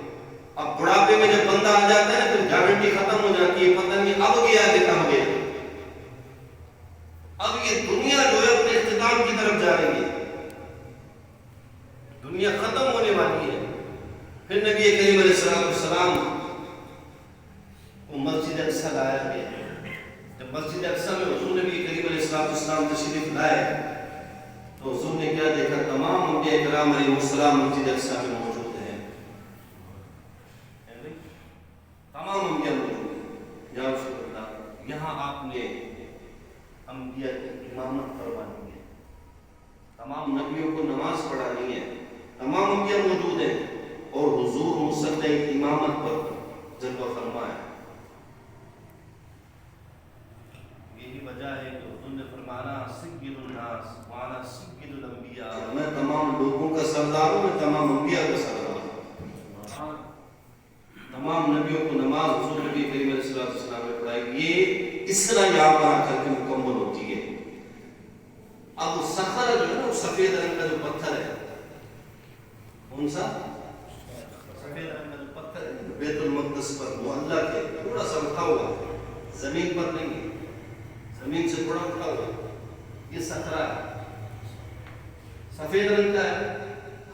اب بڑھاپے میں جب بندہ آ جاتا ہے پھر گارنٹی ختم ہو جاتی ہے، پتہ نہیں اب گیا کہ کب گیا. اب یہ دنیا جو ہے اپنے اختتام کی طرف جا رہی ہے، دنیا ختم ہونے والی ہے. پھر نبی کریم علیہ السلام کو مسجد اقصی لایا گیا. جب مسجد اقصی میں حضور نبی کریم علیہ السلام تشریف لائے تو حضور نے کیا دیکھا؟ تمام انبیاء کرام علیہ السلام مسجد اقصی میں موجود ہیں. تمام انبیاء موجود ہیں. یا رسول اللہ، یہاں آپ نے انبیاء کی امامت کروانی ہے، تمام نبیوں کو نماز پڑھانی ہے، تمام انبیاء موجود ہیں اور حضور مصلی امامت پر جلوہ فرما ہے. یہی وجہ ہے کہ حضور نے فرمانا سید الناس وانا سید الانبیاء، میں تمام لوگوں کا سردار ہوں، میں تمام انبیاء کا سردار ہوں. تمام نبیوں کو نماز حضور نبی کریم علیہ السلام نے پڑھائی. یہ اس طرح یہاں پر آ کر کے مکمل ہوتی ہے. اب وہ صخر جو ہے نا، وہ سفید رنگ کا جو پتھر ہے، کون سا سفید رنگ کا جو پتھر ہے بیت المقدس پر معلق ہے، تھوڑا سا اٹھا ہوا ہے، زمین پر نہیں ہے، زمین سے تھوڑا اٹھا ہوا ہے. یہ صخرہ ہے، سفید رنگ کا ہے.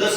10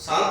7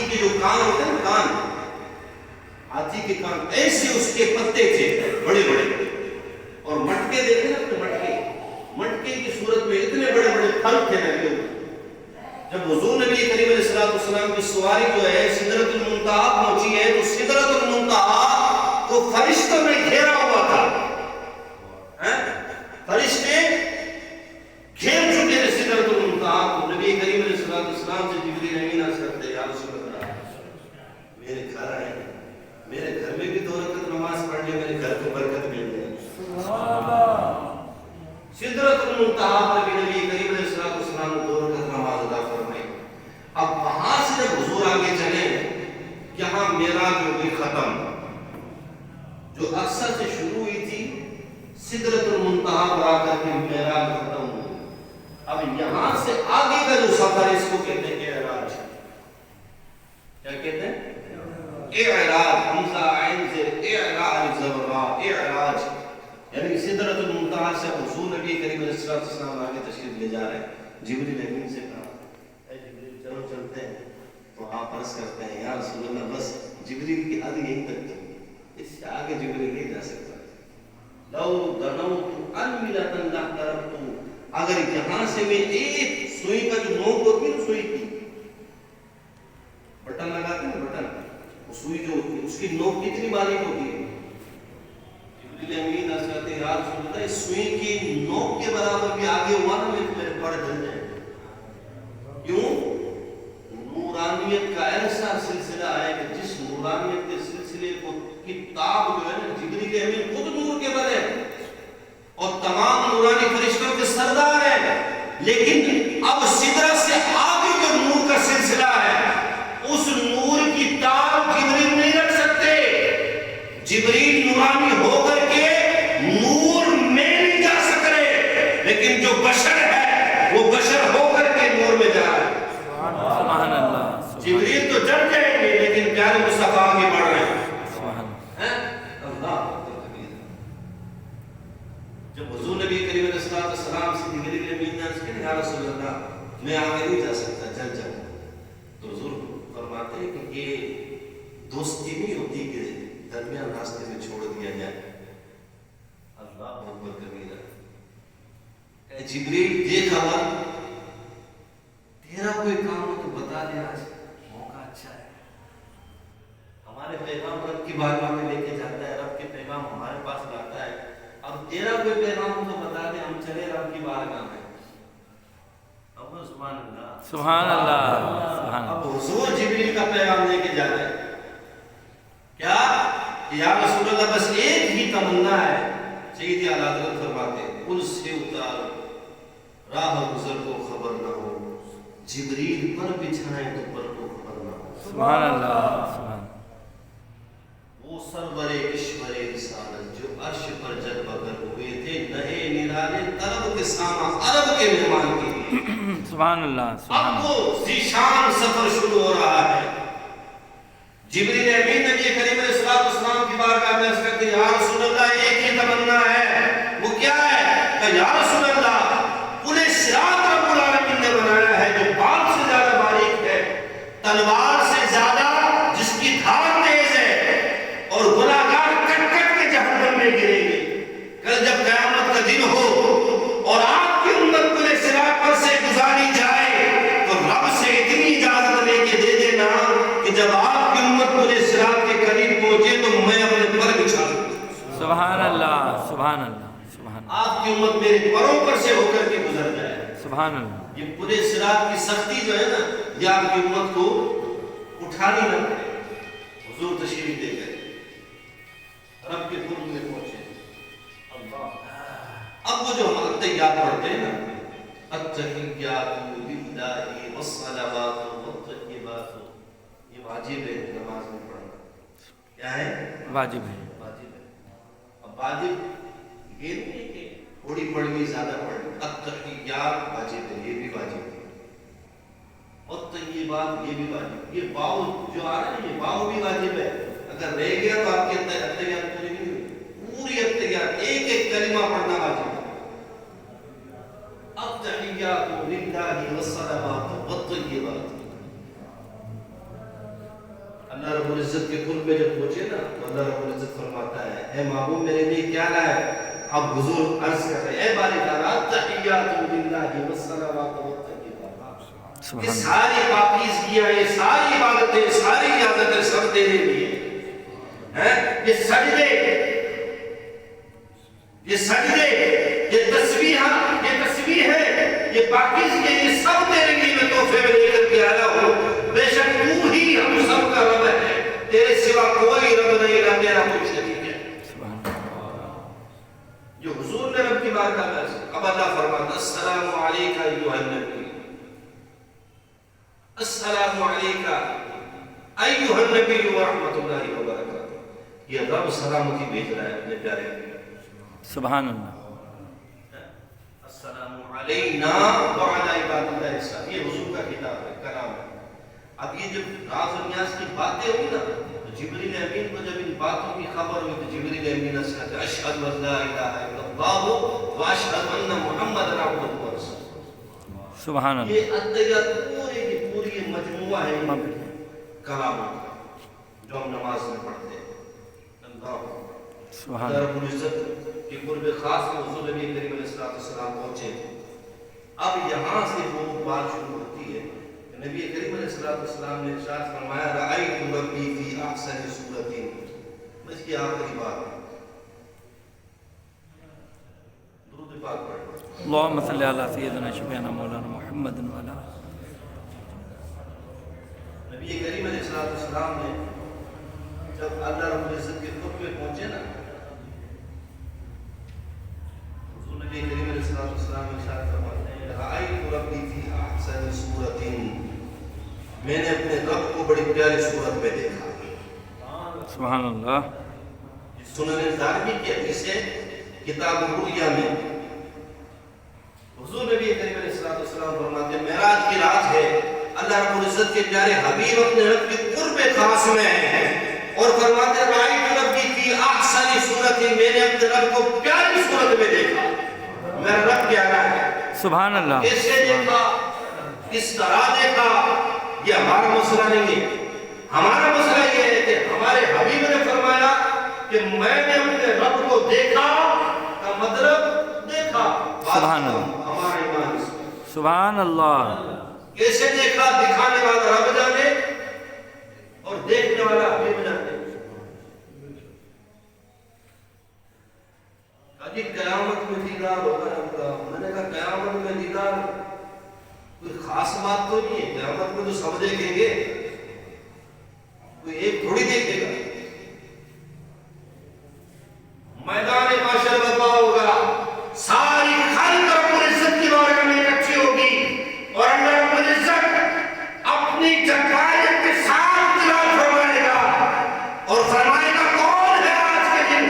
ہاتھی کے جو کان ہوتے ہیں نا، کان، ہاتھی کے کان ایسے اس کے پتے تھے بڑے بڑے، اور مٹکے دیکھے نا اپنے مٹکے کی صورت میں اتنے بڑے بڑے پھل تھے لگے ہوئے۔ جب حضور نبی کریم علیہ السلام کی سواری جو ہے سدرۃ المنتہا پہنچی ہے تو سدرۃ المنتہا کو فرشتوں میں گھیرا ہوا تھا، فرشتے گھیر چکے ہیں سدرۃ المنتہا کو۔ نبی کریم علیہ السلام سے جبریل امین عرض کرتے ہیں، یا رسول اللہ میرے گھر آئے، میرے گھر میں بھی 2 رکعت نماز پڑھ لے، میرے گھر کو برکت مل جائے۔ سدرۃ المنتہا پر بھی نبی کریم علیہ السلام 2 رکعت نماز ادا فرمائی۔ اب وہاں سے جب حضور آگے چلے، یہاں معراج ہو گئی ختم، جو اکثر سے شروع ہوئی تھی سدرۃ المنتہا پر آ کر کے معراج ختم ہوئی۔ اب یہاں سے آگے کا جو سفر ہے اس کو کہتے ہیں اعراج۔ کیا کہتے ہیں؟ اعراج، حمزہ عین سے اعراج زبرا، اعراج یعنی سدرۃ المنتہا سے حضور نبی کریم علیہ السلام آگے تشریف لے جا رہے ہیں۔ جبریل امین سے کہا، اے جبریل چلو چلتے ہیں، تو آپ عرض کرتے ہیں یا رسول اللہ بس جبریل کی حد یہیں تک تھی، اس سے آگے جبریل نہیں جا سکتا۔ لو دنوت انملۃ لاحترقت، اگر یہاں سے میں ایک سوئی کا جو نوک ہوتی ہے نا، سوئی کی بٹن لگاتے ہیں بٹن، وہ سوئی جو ہوتی ہے اس کی نوک کتنی باریک ہوتی ہے؟ جبریل امین عرض کرتے ہیں یا رسول اللہ اس سوئی کی نوک کے برابر بھی آگے ہوا نا میرے پر جل جائے۔ کیوں؟ نورانیت کا ایسا سلسلہ ہے کہ جس نورانیت کے سلسلے کو کتاب جو ہے نا، جبریل امین خود نور کے بر ہے اور تمام نورانی فرشتوں کے سردار ہیں، لیکن اب سدرہ سے آگے جو نور کا سلسلہ ہے اس نور کی تاب جبریل نہیں رکھ سکتے۔ جبریل نورانی ہو کر کے نور میں نہیں جا سک رہے، لیکن جو بشر ہے وہ بشر ہو کر کے نور میں جا رہا ہے۔ سبحان اللہ، جبریل تو چڑھ جائیں گے لیکن پیارے مصطفیٰ آگے بڑھ رہے ہیں۔ جب حضور نبی کریم علیہ السلام سے جبریل امین نے عرض کیا یا رسول اللہ میں آگے نہیں جا سکتا، چل جاؤں، تو حضور فرماتے ہیں کہ یہ دوستی نہیں ہوتی کہ درمیان راستے میں چھوڑ دیا جائے۔ اللہ اکبر کبیرہ۔ اے جبریل دیکھ ہوا تیرا کوئی کام ہو تو بتا دے، آج موقع اچھا ہے، ہمارے پیغام رب کی بارگاہ میں لے کے جاتا ہے، رب کے پیغام ہمارے پاس لاتا ہے، اب تیرا کوئی پیغام ہو تو بتا دے، ہم چلے رب کی بارگاہ میں۔ سبحان اللہ، سبحان اللہ۔ اب حضور جبریل کا پیغام لے کے جا رہے ہیں، کیا یا رسول اللہ بس ایک ہی تمنا ہے۔ سیدی اعلیٰ حضرت فرماتے ہیں پل سے اتار راہ گزر کو خبر نہ ہو، جبریل پر بچھائیں تو پر کو خبر نہ ہو۔ سبحان اللہ، سبحان وہ سرور اشور رسالت جو عرش پر جد بگر ہوئے تھے، نئے نرالے طلب کے ساما عرب کے مہمان کے لیے۔ سبحان اللہ، سبحان اب اللہ۔ وہ ذیشان سفر شروع ہو رہا ہے۔ جبریل امین نبی کریم علیہ السلام کی بارگاہ میں عرض کرتے ہیں یا رسول اللہ ایک ہی تمنا ہے، وہ کیا ہے؟ کہ یا رسول اللہ پورے صراط رب العالمین نے بنایا ہے جو بال سے زیادہ باریک ہے، تلوار سے زیادہ جس کی دھار تیز ہے، اور گناہگار کٹ کٹ کے جہنم میں گریں گے۔ کل جب قیامت کا دن ہو اور آپ کی امت پورے صراط پر سے گزاری جائے تو رب سے اتنی اجازت لے کے دے دینا کہ جب آپ کی امت پورے صراط کے قریب پہنچے تو میں اپنے پر بچھا دوں۔ سبحان اللہ، سبحان اللہ، سبحان اللہ، آپ کی امت میرے پروں پر سے ہو کر کے گزر جائے۔ سبحان اللہ۔ یہ پورے صراط کی سختی جو ہے نا یہ آپ کی امت کو اٹھانی نہ پڑے۔ حضور تشریف دے گئے، رب کے قرب میں پہنچے۔ اب وہ جو ہم التحیات پڑھتے ہیں نا، التحیات للہ والصلوات والطیبات، یہ واجب ہے نماز میں پڑھنا۔ کیا ہے؟ واجب ہے، واجب ہے۔ اب واجب یہ نہیں کہ تھوڑی پڑھ لی زیادہ پڑھ لی، التحیات واجب ہے، یہ بھی واجب ہے، والطیبات یہ بھی واجب، یہ واو جو آ رہا ہے یہ واو بھی واجب ہے، اگر رہ گیا تو آپ کی التحیات پوری نہیں ہوئی، پوری التحیات ایک ایک کلمہ پڑھنا واجب ہے۔ التحیات للہ والصلوات والطیبات، رب العزت کے قرب میں جب پہنچے نا تو اللہ رب العزت فرماتا ہے اے محبوب میرے لیے کیا لائے؟ اب حضور عرض کر رہے اے باری تعالیٰ تحیات للہ والصلوات والطیبات، یہ ساری پاکیزگیاں، یہ ساری عبادتیں، ساری عبادتیں سب تیرے لیے ہیں۔ یہ سجدے، یہ سجدے، یہ تسبیح ہے، یہ پاکیزگی، یہ سب تیرے لیے میں تحفے میں لے کر کے آیا ہوں۔ بے شک تو ہی ہم سب کا رب ہے، تیرے سوا کوئی رب نہیں، نہ تیرا کوئی شریک ہے۔ جو حضور نے رب کی بارگاہ میں اب اللہ فرماتا السلام علیکہ ایھا النبی، السلام علیکہ ایھا النبی ورحمۃ اللہ وبرکاتہ۔ یہ رب سلامتی بھیج رہا ہے اپنے پیارے سبحان اللہ۔ السلام علینا وعلی عباد اللہ الصالحین، یہ حضور کا کتاب ہے، کلام ہے۔ اب یہ جب راز و نیاز کی باتیں ہوئی نا تو جبریل امین کو جب ان باتوں کی خبر ہوئی تو جبریل امین نے کہا اشہد ان لا الہ الا اللہ واشہد ان محمد عبدہ ورسولہ۔ سبحان اللہ۔ یہ ادعیات پوری کی پوری یہ مجموعہ ہے کلاموں کا جو ہم نماز میں پڑھتے ہیں۔ اللہ رب العزت کے قرب خاص میں حضور نبی کریم علیہ السلام پہنچے۔ اب یہاں سے وہ بات شروع ہوتی ہے کہ نبی کریم علیہ السلام نے ارشاد فرمایا رأیت ربی فی احسن صورت، اس کی آخری بات درود پاک پڑھ اللہم صلی علی سیدنا شفیعنا مولانا محمد وعلی نبی کریم علیہ السلام نے جب اللہ رب العزت کے قرب میں پہنچے نا، حضور نبی کریم علیہ السلام ارشاد فرماتے ہیں رأیت ربی فی احسن صورت، میں نے اپنے رب کو بڑی پیاری صورت میں دیکھا۔ سبحان اللہ۔ سنن دارمی کی حدیث ہے کتاب الرؤیا میں حضور نبی کریم علیہ السلام فرماتے ہیں معراج کی رات ہے، اللہ رب العزت کے پیارے حبیب اپنے رب کے قرب خاص میں ہیں اور فرماتے ہیں رأیت ربی فی احسن صورت، میں نے اپنے رب کو پیاری صورت میں دیکھا۔ میرا رب پیارا ہے، سبحان اللہ۔ کیسے دیکھا، کس طرح دیکھا، یہ ہمارا مسئلہ نہیں ہے۔ ہمارا مسئلہ یہ ہے کہ ہمارے حبیب نے فرمایا کہ میں نے اپنے رب کو دیکھا کا مطلب دیکھا، سبحان اللہ۔ ہمارا ایمان اس میں سبحان اللہ۔ کیسے دیکھا، دکھانے والا رب جانے اور دیکھنے والا حبیب جانے۔ کہا قیامت میں دیدار ہوگا رب کا، میں نے کہا قیامت میں دیدار کوئی خاص بات تو نہیں ہے، قیامت میں تو سب دیکھیں گے، کوئی ایک تھوڑی دیکھے گا۔ میدان معاشر برپا ہوگا، ساری خلق رب العزت کی بارگاہ میں اکٹھی ہوگی اور اللہ رب العزت اپنی جگائیت کے ساتھ تلاوت فرمائے گا اور فرمائے گا کون ہے آج کے دن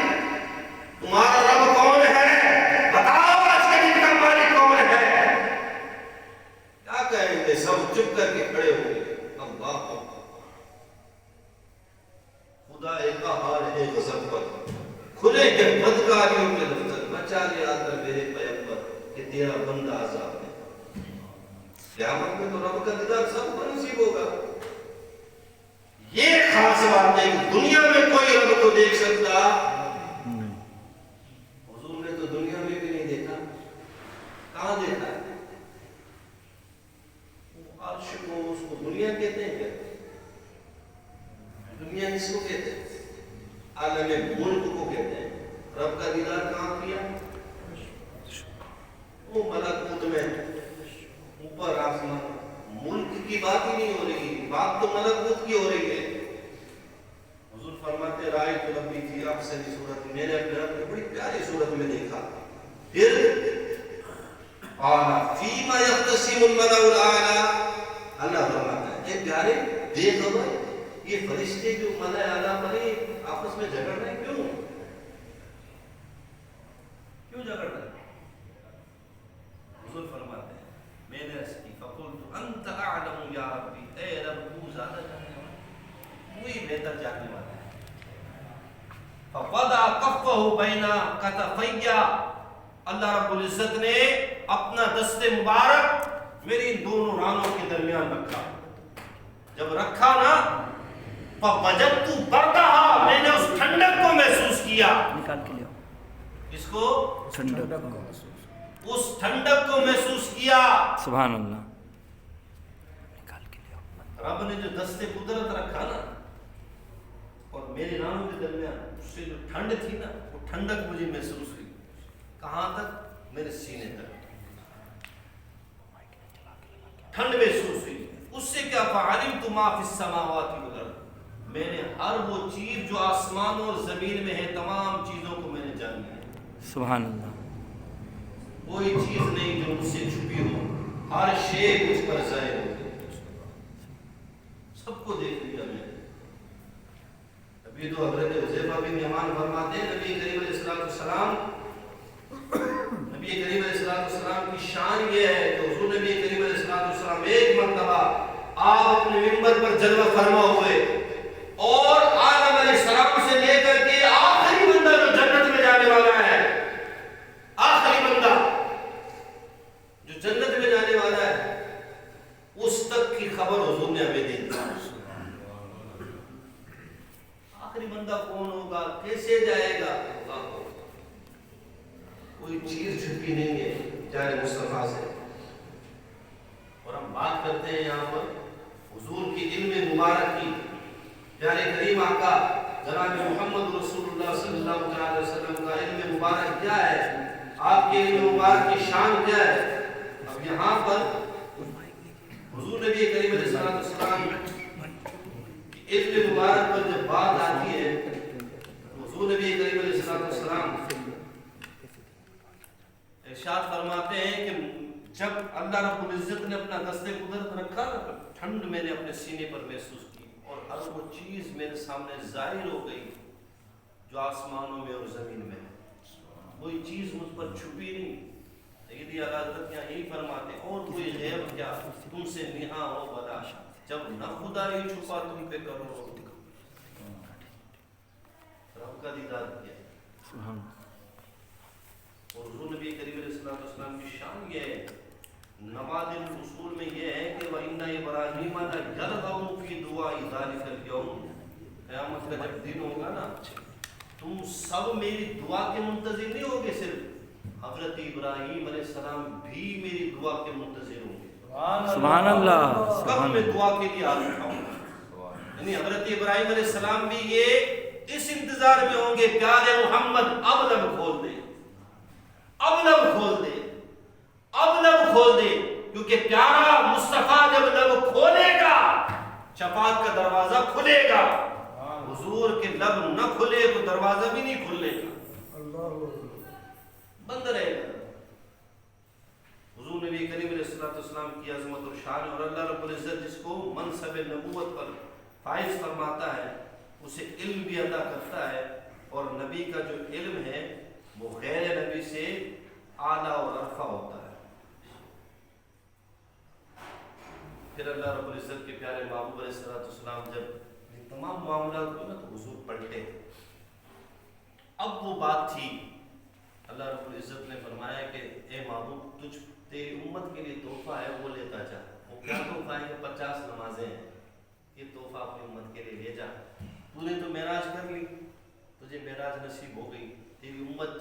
تمہارا رب کون ہے، بتاؤ آج کے دن کا مالک کون ہے۔ کیا کہیں گے؟ سب چپ کر کے کھڑے ہوں گے۔ اللہ خدا ایک قہار ہے غضب پر، کھلے کے بدکاریوں کے دفتر، بچا لے آ کر میرے پیغمبر کہ تیرا بندہ عذاب ہے۔ قیامت میں تو رب کا دیدار سب کو نصیب ہوگا۔ یہ خاص بات ہے کہ دنیا میں کوئی رب کو دیکھ سکتا، حضور نے تو دنیا میں بھی نہیں دیکھا۔ کہاں دیکھا ہے؟ عرش کو، اس کو دنیا کہتے ہیں کیا؟ دنیا کس کو کہتے ہیں؟ عالم ملک کو کہتے ہیں۔ رب کا دیدار کہاں کیا؟ وہ ملکوت میں، اوپر آسمان۔ ملک کی بات ہی نہیں ہو رہی، بات تو ملکوت کی ہو رہی ہے۔ حضور فرماتے رأیت ربی فی احسن صورت، میں نے اپنے رب کو بڑی پیاری صورت میں دیکھا۔ پھر قال فیما یختصم الملأ الاعلی، اللہ فرماتا ہے اے پیارے بے خبر، یہ فرشتے جو ملأ اعلیٰ پر آپس میں جھگڑ رہے ہیں، کیوں جھگڑ رہے ہیں؟ حضور فرماتے ہیں میں نے عرض کی فقلت انت اعلم یا ربی، اے رب تو زیادہ جاننے والا، وہی بہتر جاننے والا ہے۔ فوضع کفہ بین کتفی، اللہ رب العزت نے اپنا دست مبارک میری دونوں رانوں کے درمیان رکھا۔ جب رکھا نا فوجدت بردها، میں نے اس ٹھنڈک کو محسوس کیا. نکال کے لے اس کو ٹھنڈک. اس ٹھنڈک کو محسوس کیا. سبحان اللہ. نکال کے لے. رب نے جو دست قدرت رکھا نا اور میرے ناموں کے درمیان اس سے جو ٹھنڈ تھی نا وہ ٹھنڈک مجھے محسوس ہوئی. کہاں تک؟ میرے سینے تک ٹھنڈ محسوس ہوئی. اس سے کیا؟ فعلمت ما فی السماوات والارض، میں نے ہر وہ چیز جو آسمان اور زمین میں ہے تمام چیزوں کو میں نے جان لیا. سبحان اللہ. کوئی چیز نہیں جو مجھ سے چھپی ہو، ہر شے مجھ پر ظاہر ہو، سب کو دیکھ لیا میں نے. ابھی تو حضرت حذیفہ بن یمان فرماتے ہیں نبی کریم علیہ السلام نبی کریم علیہ السلام کی شان یہ ہے کہ حضور نبی کریم علیہ السلام ایک مرتبہ آپ اپنے منبر پر جلوہ فرما ہوئے اور آدم علیہ السلام سے لے کر کے آخری بندہ جو جنت میں جانے والا ہے، آخری بندہ جو جنت میں جانے والا ہے، اس تک کی خبر حضور نے ہمیں دے دی. آخری بندہ کون ہوگا، کیسے جائے گا، کوئی چیز چھپی نہیں ہے جان مصطفیٰ سے. اور ہم بات کرتے ہیں یہاں پر حضور کی علم مبارک کی. پیارے کریم آقا جناب محمد رسول اللہ صلی اللہ علیہ وسلم کا علم مبارک کیا ہے، آپ کے علم مبارک کی شان کیا ہے. اب یہاں پر حضور نبی کریم علیہ السلام کی علم مبارک پر جب بات آتی ہے حضور نبی کریم علیہ السلام ارشاد فرماتے ہیں کہ جب اللہ رب العزت نے اپنا دست قدرت رکھا نا، ٹھنڈ میں نے اپنے سینے پر محسوس کی اور ہر وہ چیز میرے سامنے ظاہر ہو گئی جو آسمانوں میں اور زمین میں ہے. کوئی چیز مجھ پر چھپی نہیں. سیدی اعلیٰ حضرت یہاں یہی فرماتے ہیں اور کوئی غیب کیا تم سے نہاں ہو بلا، جب نہ خدا ہی چھپا تم پہ کرو رب کا دیدار کیا. اور حضور نبی کریم علیہ السلام کی شان یہ ہے، نوادر الاصول میں یہ ہے کہ وَإِنَّ إِبْرَاهِيمَ لَيَرْغَبُ فِي دُعَاءِ ذَلِكَ الْيَوْمِ، قیامت کا جب دن ہوگا نا تم سب میری دعا کے منتظر نہیں ہوگے، صرف حضرت ابراہیم علیہ السلام بھی میری دعا کے منتظر ہوں گے. سبحان اللہ. کب میں دعا کے لیے حاضر ہوں، یعنی حضرت ابراہیم علیہ السلام بھی یہ اس انتظار میں ہوں گے پیارے محمد اب لب کھول دے، اب لب کھول دے، اب لب کھول دے، کیونکہ پیارا مصطفیٰ جب لب کھولے گا شفاعت کا دروازہ کھلے گا. حضور کے لب نہ کھلے تو دروازہ بھی نہیں کھلے گا، بند رہے گا. حضور نبی کریم علیہ السلام کی عظمت اور شان، اور اللہ رب العزت جس کو منصب نبوت پر فائز فرماتا ہے اسے علم بھی عطا کرتا ہے، اور نبی کا جو علم ہے وہ غیر نبی سے اعلیٰ اور ارفع ہوتا ہے. پھر اللہ رب العزت کے پیارے محبوب علیہ السلام جب یہ تمام معاملات کو نا تو حضور پلٹے. اب وہ بات تھی، اللہ رب العزت نے فرمایا کہ اے محبوب تجھ تیری امت کے لیے تحفہ ہے وہ لیتا جا. وہ کیا تحفہ ہے کہ 50 نمازیں ہیں، یہ تحفہ اپنی امت کے لیے لے جا. تو نے تو معراج کر لی، تجھے معراج نصیب ہو گئی. تیری امت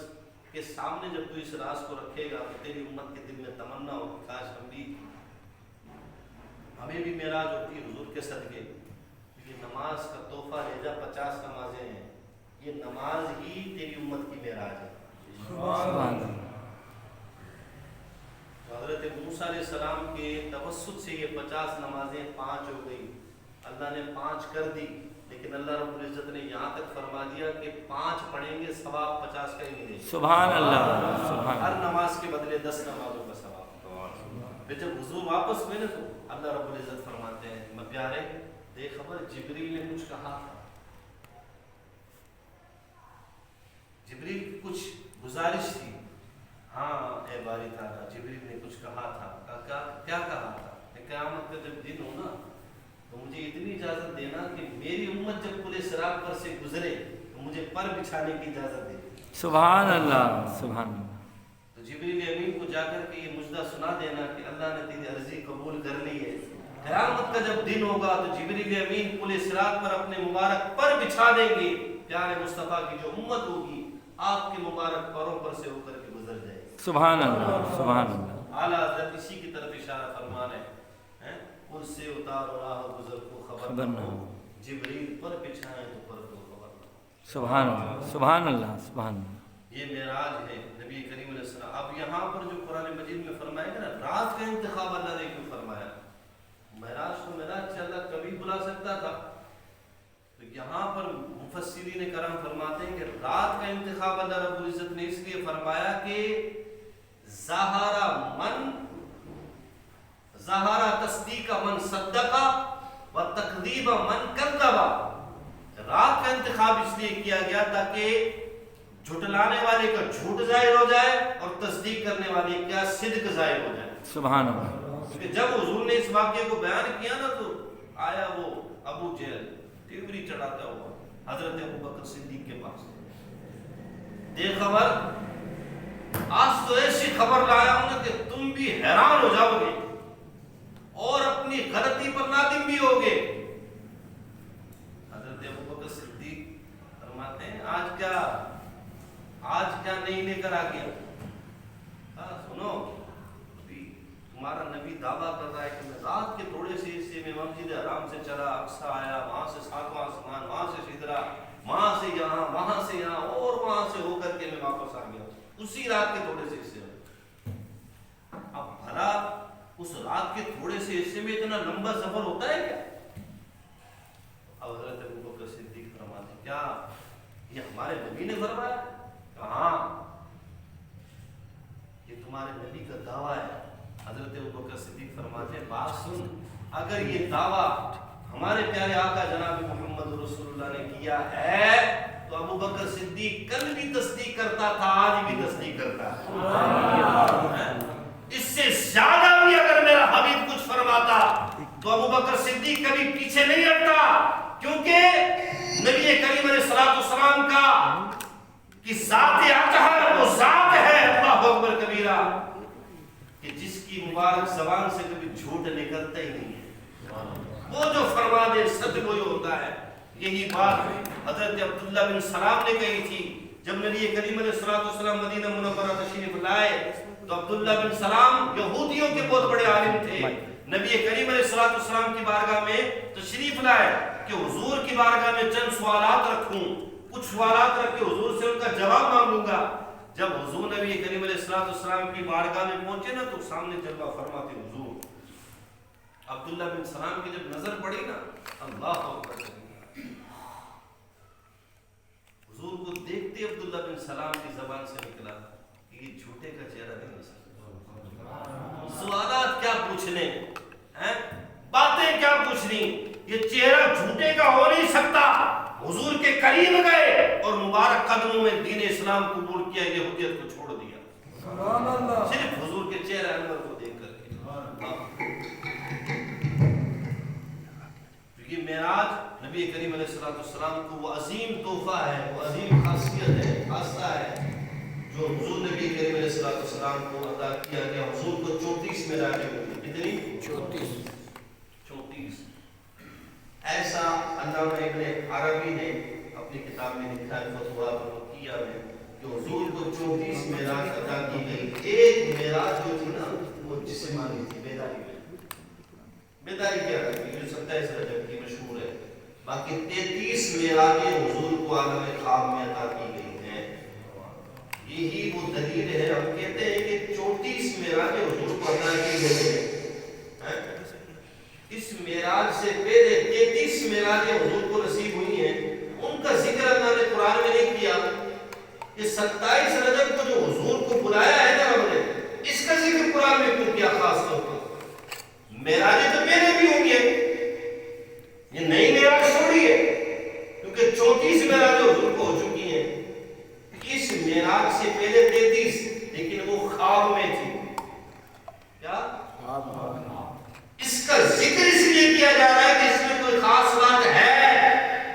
کے سامنے جب تو اس راز کو رکھے گا تو تیری امت کے دل میں تمنا ہو کہ کاش ہمیں بھی معراج ہوتی حضور کے صدقے. یہ نماز کا تحفہ لے جا، 50 نمازیں ہیں، یہ نماز ہی تیری امت کی معراج ہے. حضرت موسیٰ علیہ السلام کے توسط سے یہ 50 نمازیں 5 ہو گئی. اللہ نے 5 کر دی، لیکن اللہ رب العزت نے یہاں تک فرما دیا کہ 5 پڑھیں گے ثواب 50 کا ہی ملے گا. سبحان اللہ. ہر نماز کے بدلے 10 نمازوں کا ثواب. پھر جب حضور واپس ہوئے نا تو اللہ رب العزت فرماتے ہیں میں پیارے دیکھ خبر جبریل نے کچھ کہا تھا، جبریل کچھ گزارش تھی. ہاں اے باری تعالیٰ جبریل نے کچھ کہا تھا. کیا کہا تھا؟ قیامت کا جب دن ہو نا تو مجھے اتنی اجازت دینا کہ میری امت جب پورے صراط پر سے گزرے تو مجھے پر بچھانے کی اجازت دے. سبحان اللہ. سبحان اللہ. تو جبریل امین کو جا کر کے یہ مجدہ سنا دینا کہ اللہ نے تیری عرضی قبول کر لی ہے قیامت کا جب دن ہوگا تو جبریل امین پل صراط پر اپنے مبارک پر بچھا دیں گے، پیارے مصطفیٰ کی جو امت ہوگی آپ کے مبارک پروں پر سے ہو کر کے گزر جائے گی۔ سبحان اللہ، سبحان اللہ۔ اعلیٰ حضرت اسی کی طرف اشارہ فرمان ہے، پل سے اتارو راہ گزر کو خبر نہ ہو، جبریل پر بچھائیں تو پر کو خبر نہ ہو۔ سبحان اللہ، سبحان اللہ، سبحان اللہ۔ یہ معراج ہے نبی کریم علیہ السلام۔ اب یہاں پر جو قرآن مجید میں فرمایا گیا نا، رات کا انتخاب اللہ نے کیوں فرمایا؟ معراج کو معراج سے اللہ کبھی بلا سکتا تھا، تو یہاں پر مفسرین کرام فرماتے ہیں کہ رات کا انتخاب اللہ رب العزت نے اس لیے فرمایا کہ ظہارا تصدیق من صدقا و تکذیب من کذبا۔ رات کا انتخاب اس لیے کیا گیا تاکہ جھٹلانے والے کا جھوٹ ظاہر ہو جائے اور تصدیق کرنے والے کا صدق ظاہر ہو جائے۔ سبحان اللہ۔ جب حضور نے اس واقعے کو بیان کیا نا تو آیا وہ ابو جہل ٹیوری چڑھاتا ہوا حضرت ابو بکر صدیق کے پاس، دے خبر، آج تو ایسی خبر لایا ہوں نا کہ تم بھی حیران ہو جاؤ گے اور اپنی غلطی پر نادم بھی ہوگے۔ حضرت ابو بکر صدیق فرماتے ہیں آج کیا نہیں لے کر آ گیا؟ سنو، تمہارا نبی دعویٰ کر رہا ہے کہ میں رات کے تھوڑے سے حصے میں مسجد حرام سے چلا، اقصیٰ آیا، وہاں سے ساتواں آسمان، وہاں سے سدرا، وہاں سے یہاں، وہاں سے یہاں، اور وہاں سے ہو کر کے میں واپس آ گیا اسی رات کے تھوڑے سے حصے میں۔ اب بھلا اس رات کے تھوڑے سے حصے میں اتنا لمبا سفر ہوتا ہے کیا؟ اب حضرت ابو بکر صدیق فرماتے ہیں کیا یہ ہمارے نبی نے فرمایا؟ ہاں، یہ تمہارے نبی کا دعویٰ ہے۔ حضرت ابو بکر صدیق فرماتے ہیں بات سن، اگر یہ دعویٰ ہمارے پیارے آقا جناب محمد رسول اللہ نے کیا ہے تو ابو بکر صدیق کل بھی تصدیق کرتا تھا، آج بھی تصدیق کرتا ہے۔ اس سے زیادہ بھی اگر میرا حبیب کچھ فرماتا تو ابو بکر صدیق کبھی پیچھے نہیں ہٹتا، کیونکہ نبی کریم علیہ السلام کا کہ ذات اطہر وہ ذات ہے، اللہ اکبر کبیرہ، کہ جس کی مبارک زبان سے کبھی جھوٹ نکلتا ہی نہیں ہے، وہ جو فرما دے سچ وہی ہوتا ہے۔ یہی بات حضرت عبداللہ بن سلام نے کہی تھی جب نبی کریم علیہ السلام مدینہ منورہ تشریف لائے تو عبداللہ بن سلام یہودیوں کے بہت بڑے عالم تھے، نبی کریم علیہ السلام کی بارگاہ میں تشریف لائے کہ حضور کی بارگاہ میں چند سوالات رکھوں، کچھ سوالات رکھ کے حضور سے ان کا جواب مانگوں گا۔ جب حضور نبی کریم علیہ السلام کی بارگاہ میں پہنچے نا تو سامنے جلوہ فرماتے حضور، عبداللہ بن سلام کی جب نظر پڑی نا، اللہ اکبر، حضور کو دیکھتے عبداللہ بن سلام کی زبان سے نکلا کہ یہ جھوٹے کا چہرہ نہیں ہو سکتا، سوالات کیا پوچھنے، باتیں کیا پوچھنی، یہ چہرہ جھوٹے کا ہو نہیں سکتا۔ حضور کے قریب گئے اور مبارک قدموں میں دین اسلام قبول کیا، یہودیت کو چھوڑ دیا، صرف حضور کے چہرہ انور کو دیکھ کر کے۔ یہ معراج نبی کریم علیہ السلام کو وہ عظیم تحفہ ہے، وہ عظیم خاصیت ہے، خاصہ ہے جو حضور نبی کریم علیہ السلام کو عطا کیا گیا۔ حضور کو 34 معراجیں ہوئی، کتنی؟ 34۔ ایسا علامہ ابن عربی نے اپنی کتاب میں لکھا ہے فتوحات مکیہ میں کہ حضور کو 34 معراج عطا کی گئی۔ ایک معراج جو تھی نا وہ جسمانی تھی، بیداری کیا کرتی جو 27 رجب کی مشہور ہے، باقی 33 معراجیں حضور کو عالم خواب میں عطا کی گئی ہیں۔ یہی وہ دلیل ہے، ہم کہتے ہیں کہ 34 معراجیں حضور کو عطا کی گئی ہیں۔ اس معراج سے پہلے 33 معراجیں حضور کو نصیب ہوئی ہیں، ان کا ذکر اللہ نے قرآن میں نہیں کیا۔ یہ 27 رجب کو جو حضور کو بلایا ہے نا ہم نے، اس کا ذکر قرآن میں کیوں کیا خاص طور پر؟ معراجیں تو پہلے بھی ہوں گے، یہ نئی معراج تھوڑی ہے، کیونکہ 34 معراجیں حضور کو ہو چکی ہیں۔ اس معراج سے پہلے 33، لیکن وہ خواب میں تھی، کیا؟ اس کا ذکر اس لیے کیا جا رہا ہے کہ اس میں کوئی خاص بات ہے۔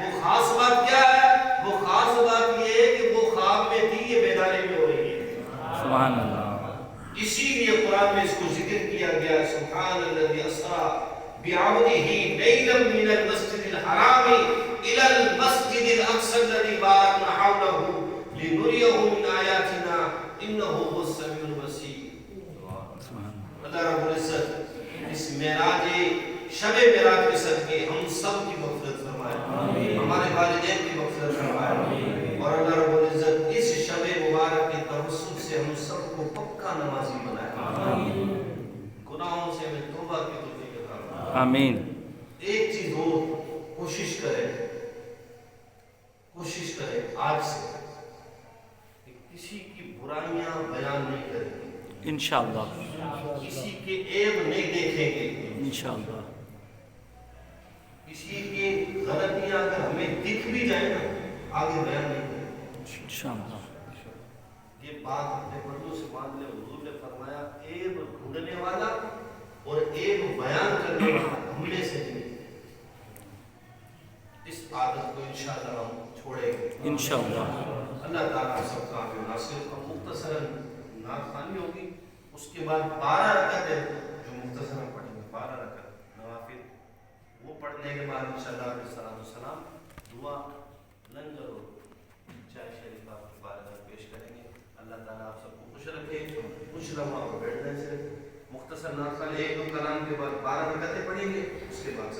وہ خاص بات کیا ہے؟ وہ خاص بات یہ ہے کہ وہ خواب میں تھی، یہ بیداری میں ہو رہی ہے۔ سبحان اللہ۔ اسی لیے قرآن میں اس کو ذکر کیا گیا، سبحان الذی اسریٰ بعبده ليلا من المسجد الحرام إلى المسجد الأقصى الذي باركنا حوله لنريه من آياتنا إنه هو السميع البصير. اللہ رب العزت اس معراج شب معراج کے صدقے ہم سب کی مغفرت فرمائے، ہمارے والدین کی مغفرت فرمائے، اور اللہ رب العزت اس شب مبارک کے توسط سے ہم سب کو پکا نمازی بنائے، گناہوں سے ہمیں توبہ کی توفیق عطا فرمائے. آمین. ایک چیز اور کوشش کرے آج سے کہ کسی کی برائیاں بیان نہیں کریں گے، انشاءاللہ کسی کے عیب نہیں دیکھیں گے، انشاءاللہ کسی کی غلطیاں اگر ہمیں دکھ بھی جائیں نا آگے بیان نہیں کریں. انشاءاللہ یہ بات اپنے پردوں سے مان لے. حضور نے فرمایا عیب ڈھونڈنے والا اور عیب بیان کرنے والا ہم میں سے نہیں. اس عادت کو انشاءاللہ ہم چھوڑیں گے انشاءاللہ. اللہ تعالیٰ سب کا حافظ ناصر کا مختصراً نعت خوانی ہوگی، اس کے بعد 12 رکعت ہے جو مختصراً پڑھیں گے، 12 رکعت نوافل، وہ پڑھنے کے بعد انشاءاللہ علیہ السلام دعا لنگر اور چائے شریف آپ کی بارگاہ پیش کریں گے. اللہ تعالیٰ آپ سب کو خوش رکھے، خوش رہا اور بیٹھنے سے مختصر نعت خوانی 1-2 کلام کے بعد 12 رکعتیں پڑھیں گے، اس کے بعد